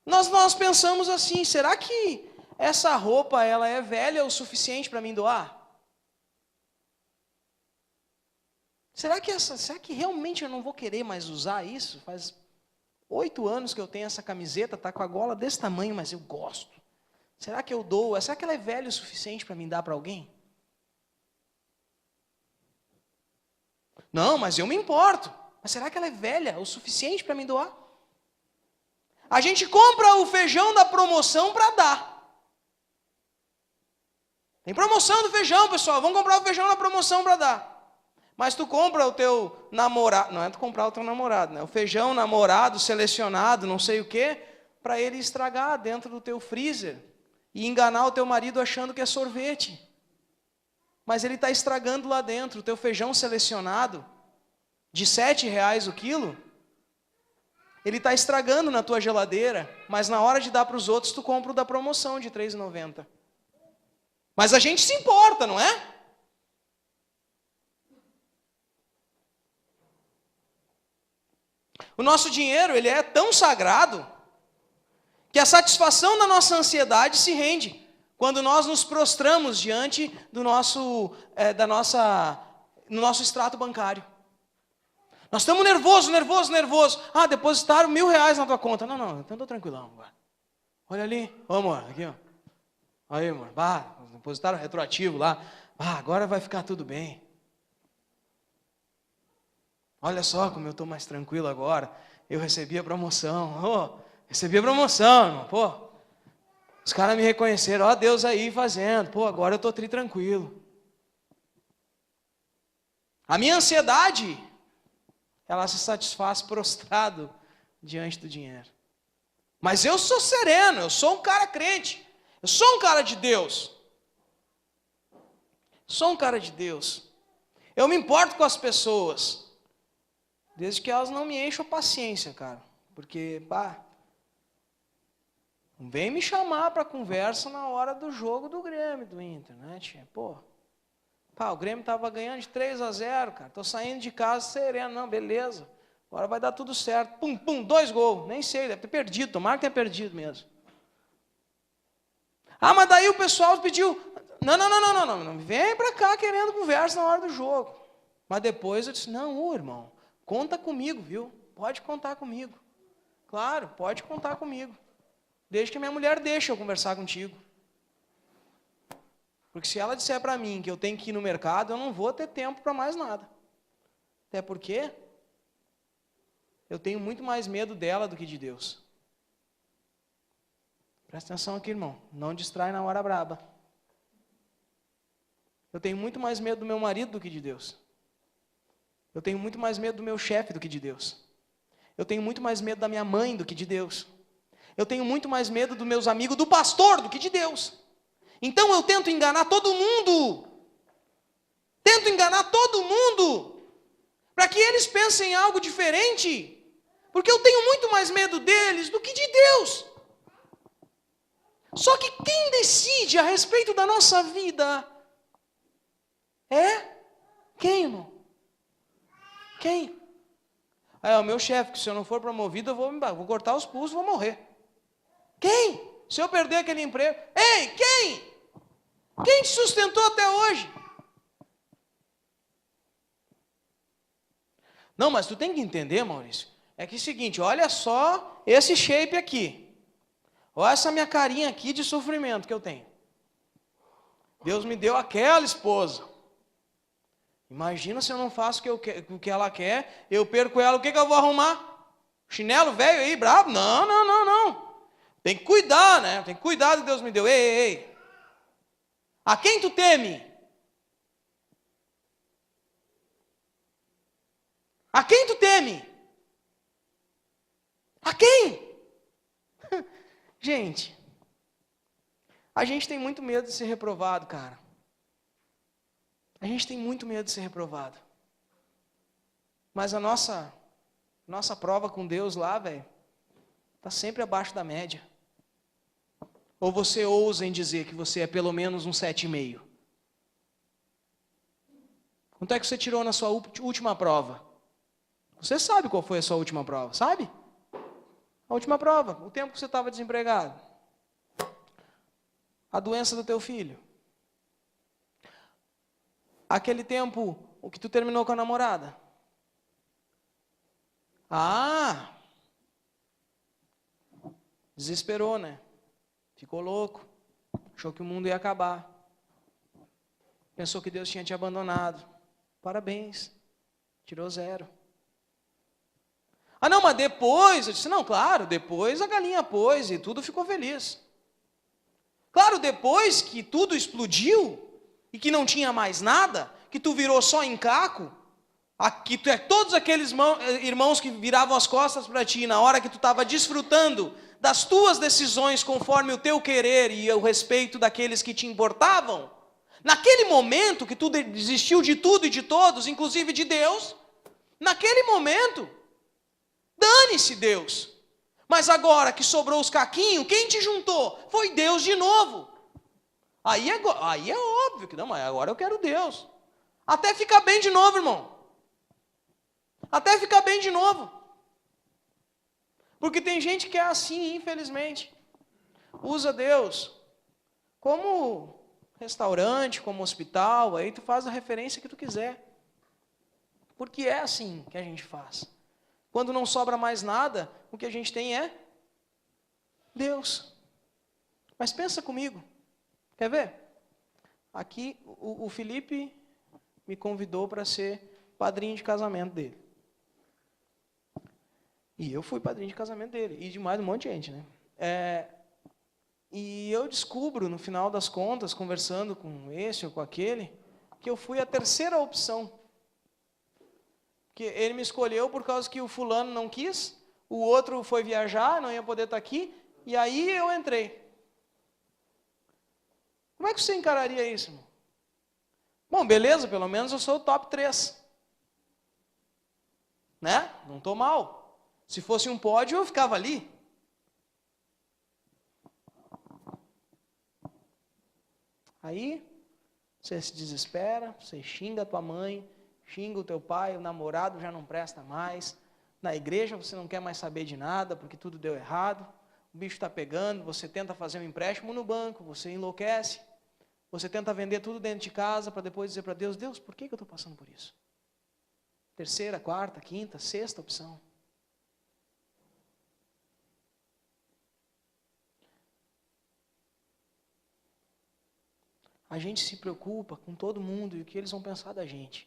nós pensamos assim, será que essa roupa ela é velha o suficiente para mim doar? Será que realmente eu não vou querer mais usar isso? Faz 8 anos que eu tenho essa camiseta, tá com a gola desse tamanho, mas eu gosto. Será que eu dou? Será que ela é velha o suficiente para mim dar para alguém? Não, mas eu me importo. Mas será que ela é velha o suficiente para mim doar? A gente compra o feijão da promoção para dar. Tem promoção do feijão, pessoal. Vamos comprar o feijão na promoção para dar. Mas tu compra o teu namorado, não é tu comprar o teu namorado, né? O feijão namorado, selecionado, não sei o quê, para ele estragar dentro do teu freezer e enganar o teu marido achando que é sorvete. Mas ele está estragando lá dentro. O teu feijão selecionado, de R$7 o quilo, ele está estragando na tua geladeira, mas na hora de dar para os outros, tu compra o da promoção de R$3,90. Mas a gente se importa, não é? O nosso dinheiro, ele é tão sagrado que a satisfação da nossa ansiedade se rende quando nós nos prostramos diante do no nosso extrato bancário. Nós estamos nervosos. Ah, depositaram R$1.000 na tua conta. Não, então estou tranquilão agora. Olha ali, ô amor, aqui ó. Aí, amor, depositaram retroativo lá. Agora vai ficar tudo bem. Olha só como eu estou mais tranquilo agora. Eu recebi a promoção. Recebi a promoção, irmão. Pô, os caras me reconheceram. Ó, Deus aí fazendo. Pô, agora eu estou tranquilo. A minha ansiedade, ela se satisfaz prostrado diante do dinheiro. Mas eu sou sereno, eu sou um cara crente. Eu sou um cara de Deus. Sou um cara de Deus. Eu me importo com as pessoas. Desde que elas não me enchem a paciência, cara. Porque, não vem me chamar para conversa na hora do jogo do Grêmio, do Inter, né, tia? O Grêmio estava ganhando de 3-0, cara. Estou saindo de casa sereno. Não, beleza. Agora vai dar tudo certo. 2 gols. Nem sei, deve ter perdido. Tomara que tenha perdido mesmo. Mas daí o pessoal pediu... Não vem para cá querendo conversa na hora do jogo. Mas depois eu disse, não, irmão, conta comigo, viu? Pode contar comigo. Claro, pode contar comigo. Desde que minha mulher deixe eu conversar contigo. Porque se ela disser para mim que eu tenho que ir no mercado, eu não vou ter tempo para mais nada. Até porque eu tenho muito mais medo dela do que de Deus. Presta atenção aqui, irmão. Não distrai na hora braba. Eu tenho muito mais medo do meu marido do que de Deus. Eu tenho muito mais medo do meu chefe do que de Deus. Eu tenho muito mais medo da minha mãe do que de Deus. Eu tenho muito mais medo dos meus amigos do pastor do que de Deus. Então eu tento enganar todo mundo. Para que eles pensem em algo diferente. Porque eu tenho muito mais medo deles do que de Deus. Só que quem decide a respeito da nossa vida é quem, irmão? Quem? O meu chefe, que se eu não for promovido, eu vou cortar os pulsos, vou morrer. Quem? Se eu perder aquele emprego. Ei, quem? Quem te sustentou até hoje? Não, mas tu tem que entender, Maurício. É que é o seguinte, olha só esse shape aqui. Olha essa minha carinha aqui de sofrimento que eu tenho. Deus me deu aquela esposa. Imagina se eu não faço o que ela quer, eu perco ela, o que eu vou arrumar? Chinelo velho aí, brabo? Não. Tem que cuidar, né? Tem que cuidar do que Deus me deu. Ei. A quem tu teme? A quem tu teme? A quem? Gente, a gente tem muito medo de ser reprovado, cara. A gente tem muito medo de ser reprovado. Mas a nossa prova com Deus lá, velho, está sempre abaixo da média. Ou você ousa em dizer que você é pelo menos um 7,5? Quanto é que você tirou na sua última prova? Você sabe qual foi a sua última prova, sabe? A última prova, o tempo que você estava desempregado. A doença do teu filho. Aquele tempo, o que tu terminou com a namorada. Ah! Desesperou, né? Ficou louco. Achou que o mundo ia acabar. Pensou que Deus tinha te abandonado. Parabéns. Tirou 0. Ah, não, mas depois, eu disse, não, claro, depois a galinha pôs e tudo ficou feliz. Claro, depois que tudo explodiu e que não tinha mais nada, que tu virou só encaco, que todos aqueles irmãos que viravam as costas para ti na hora que tu estava desfrutando das tuas decisões conforme o teu querer e o respeito daqueles que te importavam, naquele momento que tu desistiu de tudo e de todos, inclusive de Deus, naquele momento, dane-se Deus. Mas agora que sobrou os caquinhos, quem te juntou? Foi Deus de novo. Aí é óbvio que não, mas agora eu quero Deus. Até ficar bem de novo, irmão. Até ficar bem de novo. Porque tem gente que é assim, infelizmente. Usa Deus como restaurante, como hospital, aí tu faz a referência que tu quiser. Porque é assim que a gente faz. Quando não sobra mais nada, o que a gente tem é Deus. Mas pensa comigo. Quer ver? Aqui o Felipe me convidou para ser padrinho de casamento dele. E eu fui padrinho de casamento dele. E de mais um monte de gente, né? E eu descubro, no final das contas, conversando com esse ou com aquele, que eu fui a terceira opção. Que ele me escolheu por causa que o fulano não quis, o outro foi viajar, não ia poder estar aqui, e aí eu entrei. Como é que você encararia isso, irmão? Bom, beleza, pelo menos eu sou o top 3. Né? Não estou mal. Se fosse um pódio, eu ficava ali. Aí, você se desespera, você xinga a tua mãe, xinga o teu pai, o namorado já não presta mais. Na igreja você não quer mais saber de nada, porque tudo deu errado. O bicho está pegando, você tenta fazer um empréstimo no banco, você enlouquece. Você tenta vender tudo dentro de casa para depois dizer para Deus, Deus, por que eu estou passando por isso? Terceira, quarta, quinta, sexta opção. A gente se preocupa com todo mundo e o que eles vão pensar da gente.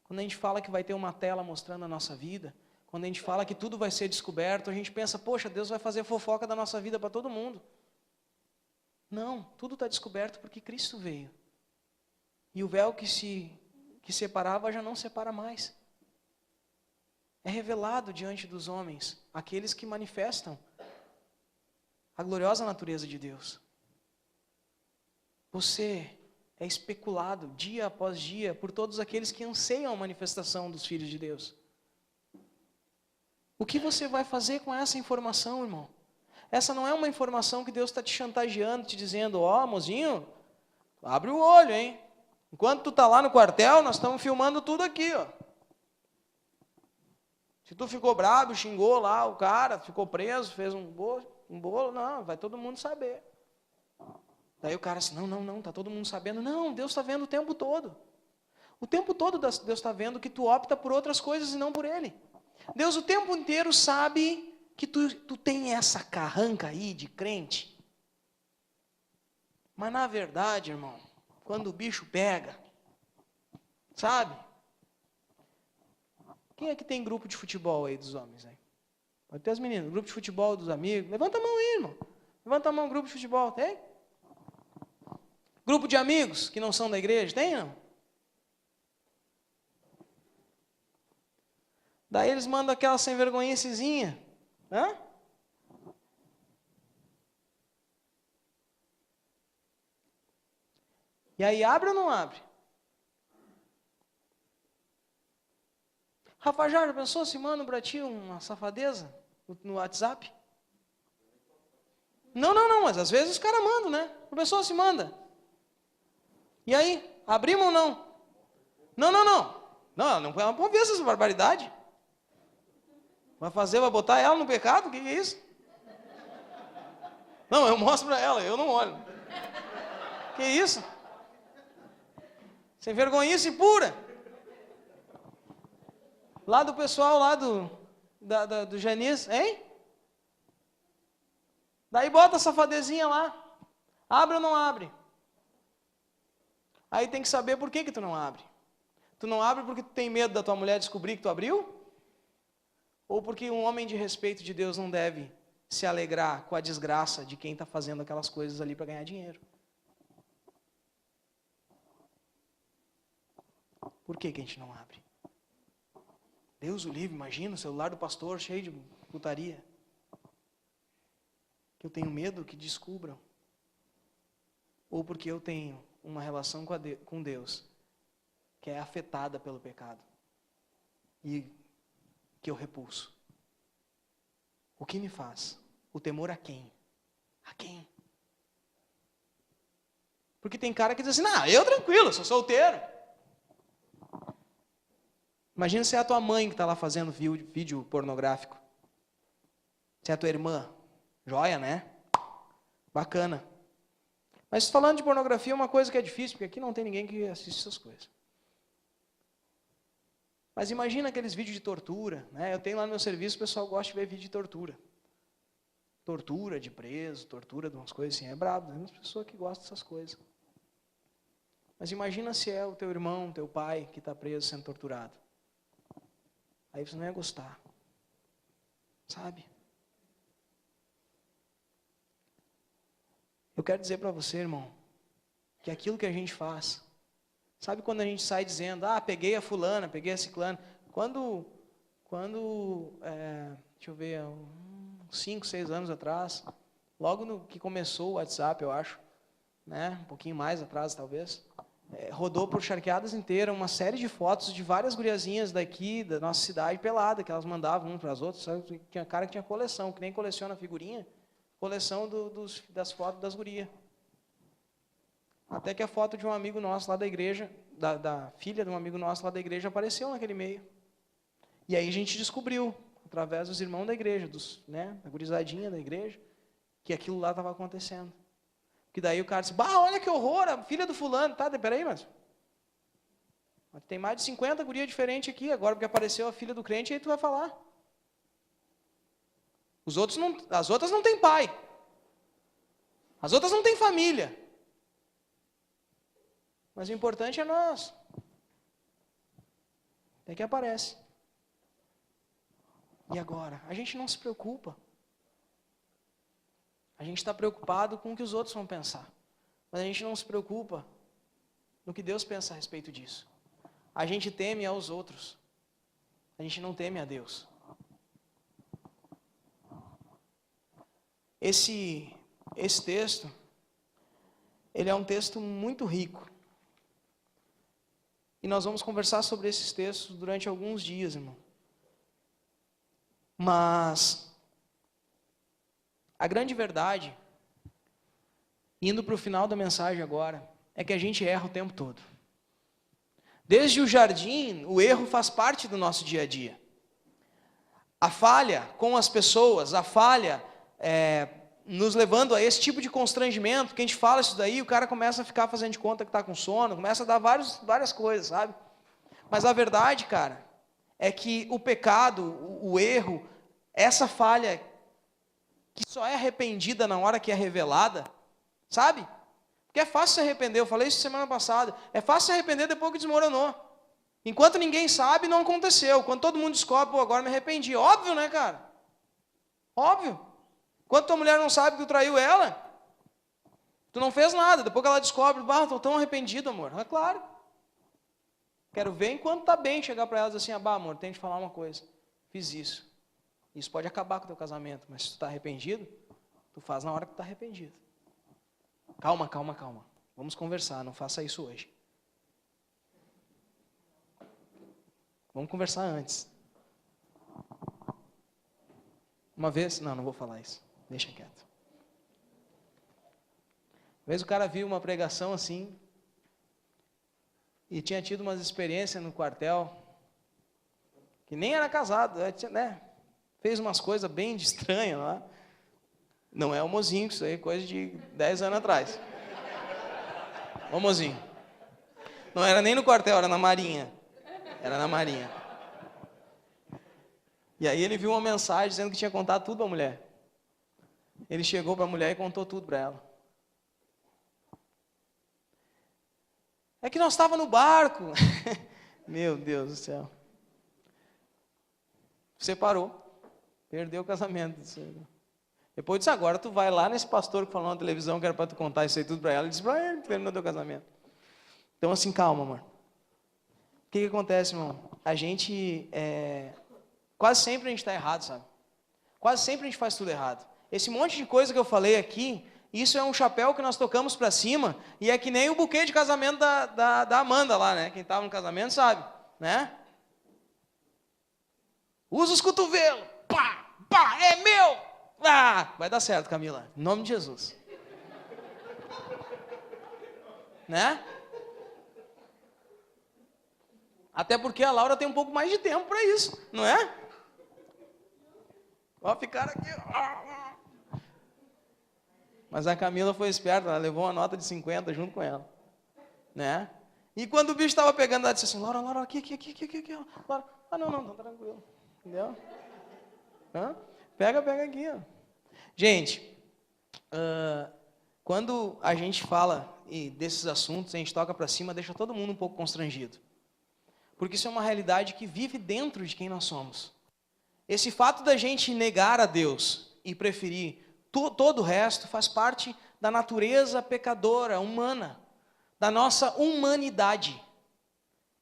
Quando a gente fala que vai ter uma tela mostrando a nossa vida, quando a gente fala que tudo vai ser descoberto, a gente pensa, poxa, Deus vai fazer fofoca da nossa vida para todo mundo. Não, tudo está descoberto porque Cristo veio. E o véu que separava já não separa mais. É revelado diante dos homens, aqueles que manifestam a gloriosa natureza de Deus. Você é especulado dia após dia por todos aqueles que anseiam a manifestação dos filhos de Deus. O que você vai fazer com essa informação, irmão? Essa não é uma informação que Deus está te chantageando, te dizendo, ó, mozinho, abre o olho, hein? Enquanto tu está lá no quartel, nós estamos filmando tudo aqui, ó. Se tu ficou bravo, xingou lá o cara, ficou preso, fez um bolo, não, vai todo mundo saber. Daí o cara assim, não, está todo mundo sabendo. Não, Deus está vendo o tempo todo. O tempo todo Deus está vendo que tu opta por outras coisas e não por Ele. Deus o tempo inteiro sabe que tu tem essa carranca aí de crente. Mas na verdade, irmão, quando o bicho pega, sabe? Quem é que tem grupo de futebol aí dos homens? Aí? Pode ter as meninas, grupo de futebol dos amigos. Levanta a mão aí, irmão. Levanta a mão, grupo de futebol, tem? Grupo de amigos que não são da igreja, tem não? Daí eles mandam aquela sem vergonhicezinha. Hã? E aí abre ou não abre? Rafa já pensou se manda pra ti uma safadeza no WhatsApp? Não, mas às vezes os caras mandam, né? A pessoa se manda. E aí, abrimos ou não? Não. Não pode ver essa barbaridade. Vai botar ela no pecado? O que é isso? Não, eu mostro para ela, eu não olho. Que isso? Sem vergonhice pura. Lá do pessoal, lá do Janice, hein? Daí bota a safadezinha lá. Abre ou não abre? Aí tem que saber por que tu não abre. Tu não abre porque tu tem medo da tua mulher descobrir que tu abriu? Ou porque um homem de respeito de Deus não deve se alegrar com a desgraça de quem está fazendo aquelas coisas ali para ganhar dinheiro? Por que a gente não abre? Deus o livre, imagina o celular do pastor cheio de putaria. Que eu tenho medo que descubram. Ou porque eu tenho uma relação com Deus que é afetada pelo pecado e que eu repulso. O que me faz? O temor a quem? A quem? Porque tem cara que diz assim, não, eu tranquilo, sou solteiro. Imagina se é a tua mãe que está lá fazendo vídeo pornográfico. Se é a tua irmã. Joia, né? Bacana. Mas falando de pornografia, uma coisa que é difícil, porque aqui não tem ninguém que assiste essas coisas. Mas imagina aqueles vídeos de tortura, né? Eu tenho lá no meu serviço, o pessoal gosta de ver vídeo de tortura. Tortura de preso, tortura de umas coisas assim. É brabo, tem umas pessoas que gostam dessas coisas. Mas imagina se é o teu irmão, teu pai, que está preso sendo torturado. Aí você não ia gostar. Sabe? Eu quero dizer para você, irmão, que aquilo que a gente faz, sabe quando a gente sai dizendo, peguei a fulana, peguei a ciclana, quando deixa eu ver, 5, 6 anos atrás, logo no que começou o WhatsApp, eu acho, né, um pouquinho mais atrás talvez, rodou por charqueadas inteiras uma série de fotos de várias guriazinhas daqui, da nossa cidade, pelada, que elas mandavam umas para as outras, sabe? Tinha cara que tinha coleção, que nem coleciona figurinha, coleção das fotos das gurias. Até que a foto de um amigo nosso lá da igreja, da filha de um amigo nosso lá da igreja, apareceu naquele meio. E aí a gente descobriu, através dos irmãos da igreja, da gurizadinha da igreja, que aquilo lá estava acontecendo. Que daí o cara disse, olha que horror, a filha do fulano. Tá, peraí, mas tem mais de 50 gurias diferentes aqui, agora porque apareceu a filha do crente, aí tu vai falar. As outras não têm pai. As outras não têm família. Mas o importante é nós. É que aparece. E agora? A gente não se preocupa. A gente está preocupado com o que os outros vão pensar. Mas a gente não se preocupa no que Deus pensa a respeito disso. A gente teme aos outros. A gente não teme a Deus. Esse texto, ele é um texto muito rico. E nós vamos conversar sobre esses textos durante alguns dias, irmão. Mas a grande verdade, indo para o final da mensagem agora, é que a gente erra o tempo todo. Desde o jardim, o erro faz parte do nosso dia a dia. A falha com as pessoas, a falha nos levando a esse tipo de constrangimento, que a gente fala isso daí, o cara começa a ficar fazendo de conta que está com sono, começa a dar várias coisas, sabe? Mas a verdade, cara, é que o pecado, o erro, essa falha, que só é arrependida na hora que é revelada, sabe? Porque é fácil se arrepender, eu falei isso semana passada, é fácil se arrepender depois que desmoronou. Enquanto ninguém sabe, não aconteceu. Quando todo mundo descobre, agora me arrependi. Óbvio, né, cara? Óbvio. Quando tua mulher não sabe que tu traiu ela, tu não fez nada. Depois que ela descobre, estou tão arrependido, amor. Claro. Quero ver enquanto tá bem chegar para ela e dizer assim, amor, tem que te falar uma coisa. fiz isso. Isso pode acabar com o teu casamento, mas se tu está arrependido, tu faz na hora que tu está arrependido. Calma. Vamos conversar, não faça isso hoje. Vamos conversar antes. Uma vez, não vou falar isso, deixa quieto. Uma vez o cara viu uma pregação assim, e tinha tido umas experiências no quartel, que nem era casado, né? Fez umas coisas bem estranhas lá. Não é o mozinho, isso aí é coisa de 10 anos atrás. Ô mozinho. Não era nem no quartel, era na marinha. Era na marinha. E aí ele viu uma mensagem dizendo que tinha contado tudo para a mulher. Ele chegou para a mulher e contou tudo para ela. É que nós estávamos no barco. Meu Deus do céu. Separou. Perdeu o casamento. Depois disse, agora tu vai lá nesse pastor que falou na televisão que era para tu contar isso aí tudo para ela. Ele disse, para ele, terminou teu casamento. Então assim, calma, amor. O que acontece, irmão? A gente, quase sempre a gente está errado, sabe? Quase sempre a gente faz tudo errado. Esse monte de coisa que eu falei aqui, isso é um chapéu que nós tocamos para cima, e é que nem o buquê de casamento da Amanda lá, né? Quem estava no casamento sabe, né? Usa os cotovelos. Pá, é meu! Ah, vai dar certo, Camila. Em nome de Jesus. Né? Até porque a Laura tem um pouco mais de tempo para isso, não é? Vai ficar aqui. Mas a Camila foi esperta, ela levou uma nota de 50 junto com ela. Né? E quando o bicho estava pegando, ela disse assim, Laura, aqui. Laura, não, tá tranquilo. Entendeu? Pega aqui. Ó. Gente, quando a gente fala desses assuntos, a gente toca para cima, deixa todo mundo um pouco constrangido. Porque isso é uma realidade que vive dentro de quem nós somos. Esse fato da gente negar a Deus e preferir todo o resto faz parte da natureza pecadora, humana, da nossa humanidade.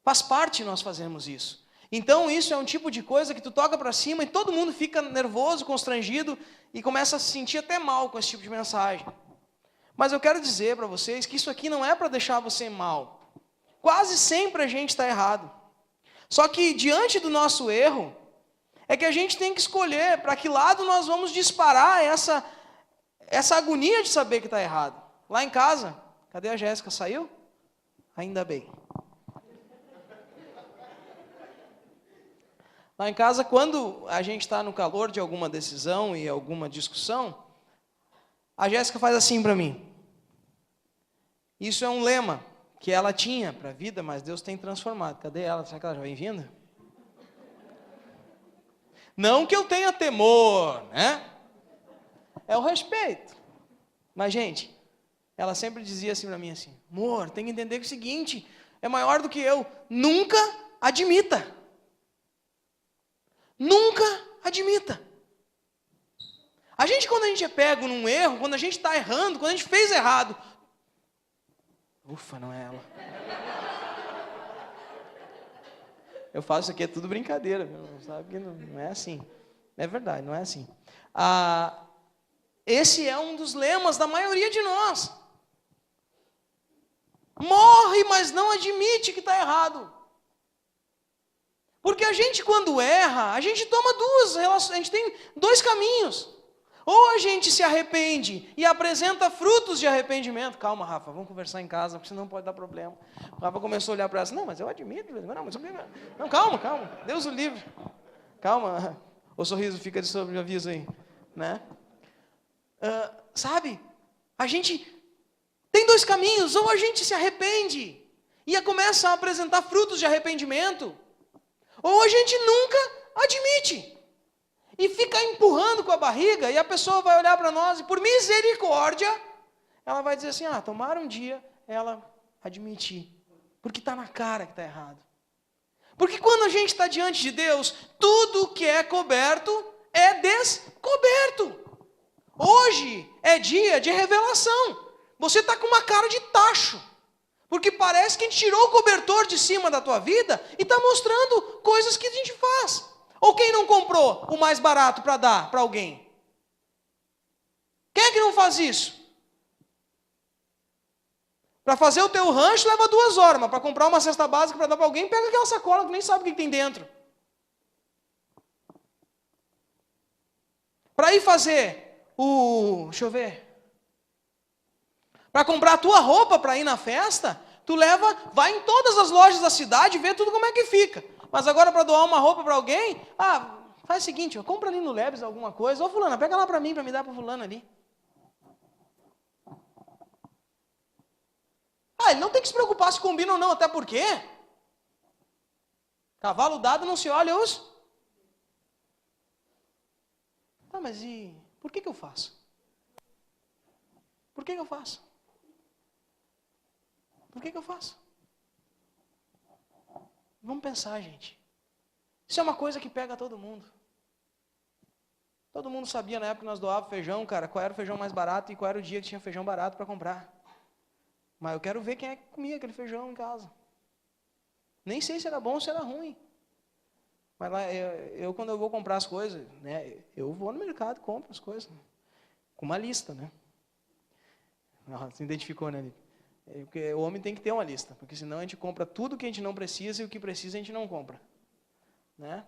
Faz parte nós fazermos isso. Então isso é um tipo de coisa que tu toca para cima e todo mundo fica nervoso, constrangido e começa a se sentir até mal com esse tipo de mensagem. Mas eu quero dizer para vocês que isso aqui não é para deixar você mal. Quase sempre a gente está errado. Só que diante do nosso erro, é que a gente tem que escolher para que lado nós vamos disparar essa agonia de saber que está errado. Lá em casa, cadê a Jéssica? Saiu? Ainda bem. Lá em casa, quando a gente está no calor de alguma decisão e alguma discussão, a Jéssica faz assim para mim. Isso é um lema que ela tinha para a vida, mas Deus tem transformado. Cadê ela? Será que ela já vem vindo? Não que eu tenha temor, né? É o respeito. Mas, gente, ela sempre dizia assim para mim assim, amor, tem que entender que é o seguinte, é maior do que eu. Nunca admita. Nunca admita. A gente, quando a gente é pego num erro, quando a gente está errando, quando a gente fez errado, ufa, não é ela. Eu faço isso aqui, é tudo brincadeira, viu? Sabe que não é assim. É verdade, não é assim. Esse é um dos lemas da maioria de nós. Morre, mas não admite que está errado. Porque a gente, quando erra, a gente toma a gente tem dois caminhos. Ou a gente se arrepende e apresenta frutos de arrependimento. Calma, Rafa, vamos conversar em casa, porque senão pode dar problema. O Rafa começou a olhar para ela, não, mas eu admito. Não, calma, Deus o livre. Calma, o sorriso fica de sobreaviso aí. Né? Sabe, a gente tem dois caminhos. Ou a gente se arrepende e começa a apresentar frutos de arrependimento. Ou a gente nunca admite. E fica empurrando com a barriga, e a pessoa vai olhar para nós, e por misericórdia, ela vai dizer assim, tomara um dia ela admitir. Porque está na cara que está errado. Porque quando a gente está diante de Deus, tudo que é coberto é descoberto. Hoje é dia de revelação. Você está com uma cara de tacho. Porque parece que a gente tirou o cobertor de cima da tua vida e está mostrando coisas que a gente faz. Ou quem não comprou o mais barato para dar para alguém? Quem é que não faz isso? Para fazer o teu rancho leva 2 horas, mas para comprar uma cesta básica para dar para alguém, pega aquela sacola que nem sabe o que tem dentro. Para ir fazer deixa eu ver. Para comprar a tua roupa para ir na festa, tu vai em todas as lojas da cidade e vê tudo como é que fica. Mas agora para doar uma roupa para alguém, faz o seguinte, compra ali no Lebes alguma coisa. Ô fulana, pega lá para mim, para me dar para fulana ali. Ele não tem que se preocupar se combina ou não, até porque cavalo dado não se olha os... Tá, mas e por que eu faço? Por que eu faço? Por que eu faço? Vamos pensar, gente. Isso é uma coisa que pega todo mundo. Todo mundo sabia na época que nós doávamos feijão, cara, qual era o feijão mais barato e qual era o dia que tinha feijão barato para comprar. Mas eu quero ver quem é que comia aquele feijão em casa. Nem sei se era bom ou se era ruim. Mas lá, eu quando eu vou comprar as coisas, né, eu vou no mercado e compro as coisas. Com uma lista, né? Se identificou, né, Lipe? Porque o homem tem que ter uma lista, porque senão a gente compra tudo que a gente não precisa e o que precisa a gente não compra. Né?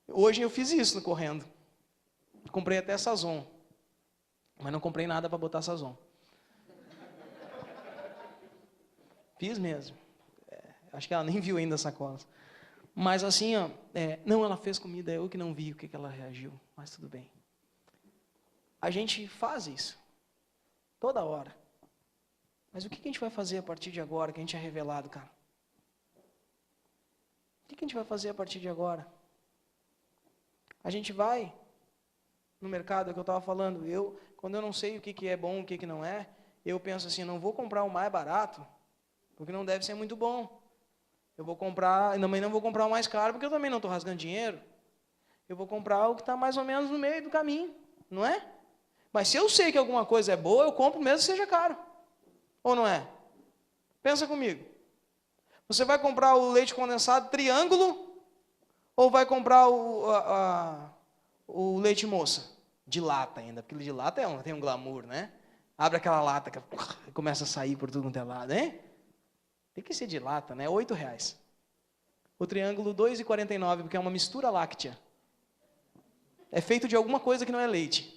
Hoje eu fiz isso correndo. Comprei até Sazon, mas não comprei nada para botar Sazon. Fiz mesmo. Acho que ela nem viu ainda as sacolas. Mas assim, não, ela fez comida, eu que não vi o que ela reagiu, mas tudo bem. A gente faz isso, toda hora. Mas o que a gente vai fazer a partir de agora, que a gente é revelado, cara? O que a gente vai fazer a partir de agora? A gente vai no mercado, é o que eu estava falando, quando eu não sei o que é bom, o que não é, eu penso assim, não vou comprar o mais barato, porque não deve ser muito bom. Eu vou comprar, também não vou comprar o mais caro, porque eu também não estou rasgando dinheiro. Eu vou comprar o que está mais ou menos no meio do caminho, não é? Mas se eu sei que alguma coisa é boa, eu compro mesmo que seja caro. Ou não é? Pensa comigo. Você vai comprar o leite condensado triângulo ou vai comprar o leite moça? De lata ainda, porque de lata tem um glamour, né? Abre aquela lata que começa a sair por tudo quanto é lado, hein? Tem que ser de lata, né? R$8. O triângulo R$2,49, porque é uma mistura láctea. É feito de alguma coisa que não é leite.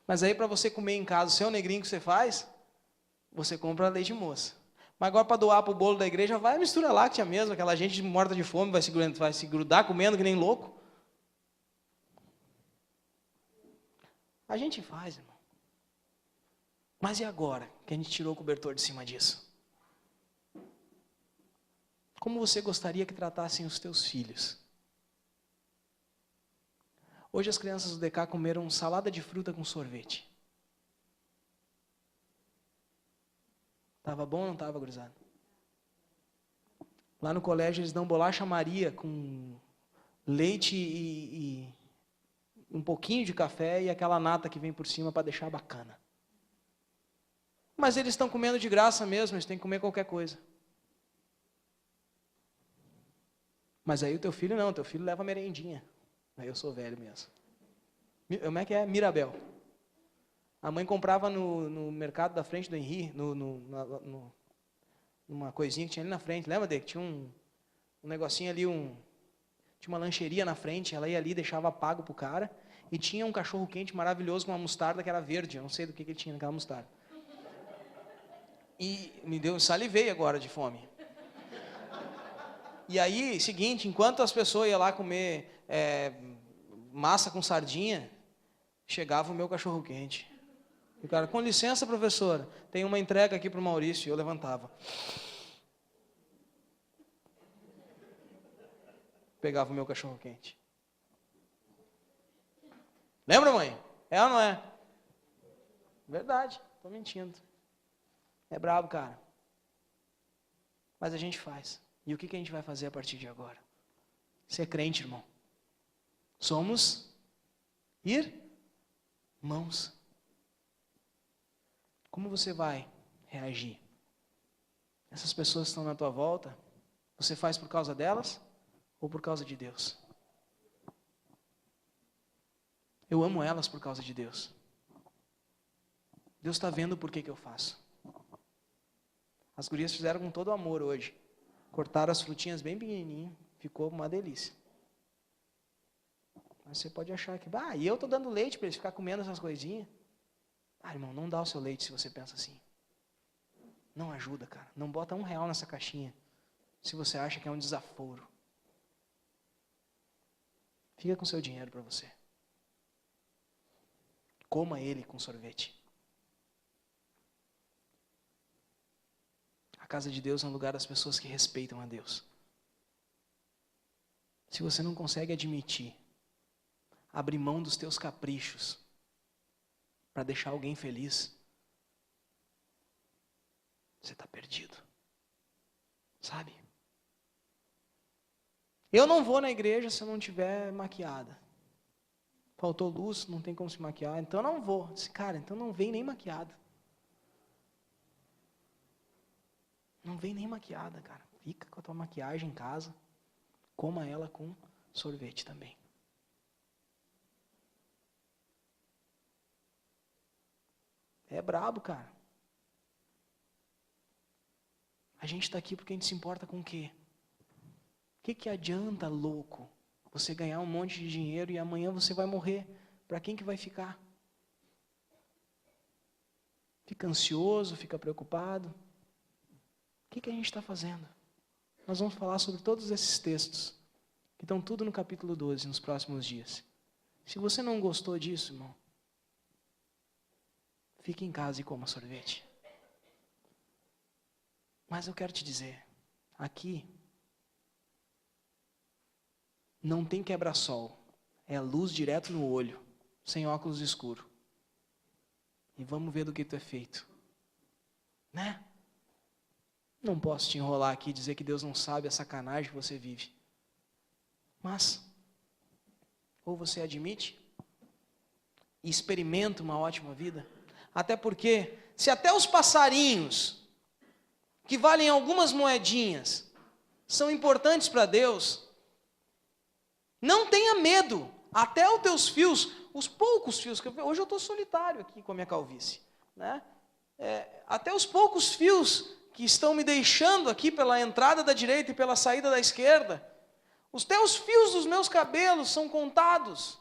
Mas aí para você comer em casa, o seu negrinho que você faz, você compra leite moça. Mas agora para doar para o bolo da igreja, vai a mistura láctea mesmo, aquela gente morta de fome vai se grudar comendo que nem louco. A gente faz, irmão. Mas e agora que a gente tirou o cobertor de cima disso? Como você gostaria que tratassem os teus filhos? Hoje as crianças do DK comeram salada de fruta com sorvete. Estava bom ou não estava, gurizada? Lá no colégio eles dão bolacha Maria com leite e um pouquinho de café e aquela nata que vem por cima para deixar bacana. Mas eles estão comendo de graça mesmo, eles têm que comer qualquer coisa. Mas aí o teu filho não, teu filho leva merendinha. Aí eu sou velho mesmo. Como é que é? Mirabel. A mãe comprava no mercado da frente do Henri, numa coisinha que tinha ali na frente. Lembra dele? Tinha um negocinho ali, tinha uma lancheria na frente, ela ia ali, deixava pago pro cara, e tinha um cachorro quente maravilhoso com uma mostarda que era verde, eu não sei do que ele tinha naquela mostarda. E salivei agora de fome. E aí, seguinte, enquanto as pessoas iam lá comer massa com sardinha, chegava o meu cachorro quente. E o cara, com licença, professora, tem uma entrega aqui para o Maurício. E eu levantava. Pegava o meu cachorro quente. Lembra, mãe? É ou não é? Verdade, estou mentindo. É brabo, cara. Mas a gente faz. E o que a gente vai fazer a partir de agora? Ser crente, irmão. Somos irmãos. Como você vai reagir? Essas pessoas que estão na tua volta, Você faz por causa delas ou por causa de Deus? Eu amo elas por causa de Deus. Deus está vendo por que eu faço. As gurias fizeram com todo amor hoje. Cortaram as frutinhas bem pequenininho, ficou uma delícia. Mas você pode achar que, e eu estou dando leite para eles ficar comendo essas coisinhas. Irmão, não dá o seu leite se você pensa assim. Não ajuda, cara. Não bota R$1 nessa caixinha, se você acha que é um desaforo. Fica com seu dinheiro para você. Coma ele com sorvete. A casa de Deus é um lugar das pessoas que respeitam a Deus. Se você não consegue admitir, abrir mão dos teus caprichos para deixar alguém feliz, você está perdido. Sabe? Eu não vou na igreja se eu não estiver maquiada. Faltou luz, não tem como se maquiar, então eu não vou. Disse, cara, então não vem nem maquiada. Não vem nem maquiada, cara. Fica com a tua maquiagem em casa. Coma ela com sorvete também. É brabo, cara. A gente está aqui porque a gente se importa com o quê? O que adianta, louco, você ganhar um monte de dinheiro e amanhã você vai morrer? Para quem que vai ficar? Fica ansioso, fica preocupado. O que a gente está fazendo? Nós vamos falar sobre todos esses textos, que estão tudo no capítulo 12, nos próximos dias. Se você não gostou disso, irmão, fique em casa e coma sorvete. Mas eu quero te dizer, aqui não tem quebra-sol, é luz direto no olho, sem óculos escuro. E vamos ver do que tu é feito. Né? Não posso te enrolar aqui e dizer que Deus não sabe a sacanagem que você vive. Mas, ou você admite e experimenta uma ótima vida, até porque, se até os passarinhos, que valem algumas moedinhas, são importantes para Deus, não tenha medo, até os teus fios, os poucos fios, que hoje eu estou solitário aqui com a minha calvície, né? Até os poucos fios que estão me deixando aqui pela entrada da direita e pela saída da esquerda, os teus fios dos meus cabelos são contados.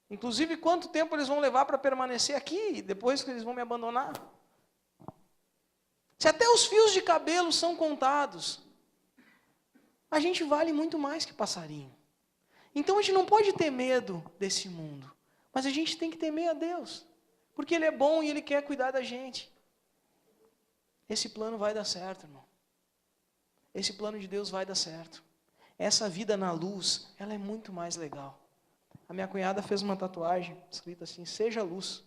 Inclusive, quanto tempo eles vão levar para permanecer aqui, depois que eles vão me abandonar? Se até os fios de cabelo são contados, a gente vale muito mais que passarinho. Então a gente não pode ter medo desse mundo, mas a gente tem que temer a Deus, porque Ele é bom e Ele quer cuidar da gente. Esse plano vai dar certo, irmão. Esse plano de Deus vai dar certo. Essa vida na luz, ela é muito mais legal. A minha cunhada fez uma tatuagem escrita assim, seja luz.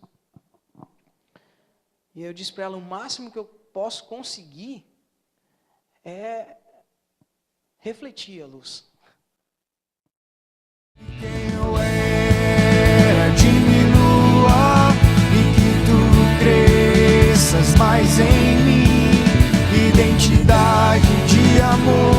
E eu disse para ela, o máximo que eu posso conseguir é refletir a luz. Quem eu era diminua e que tu cresças mais em mim. Identidade de amor.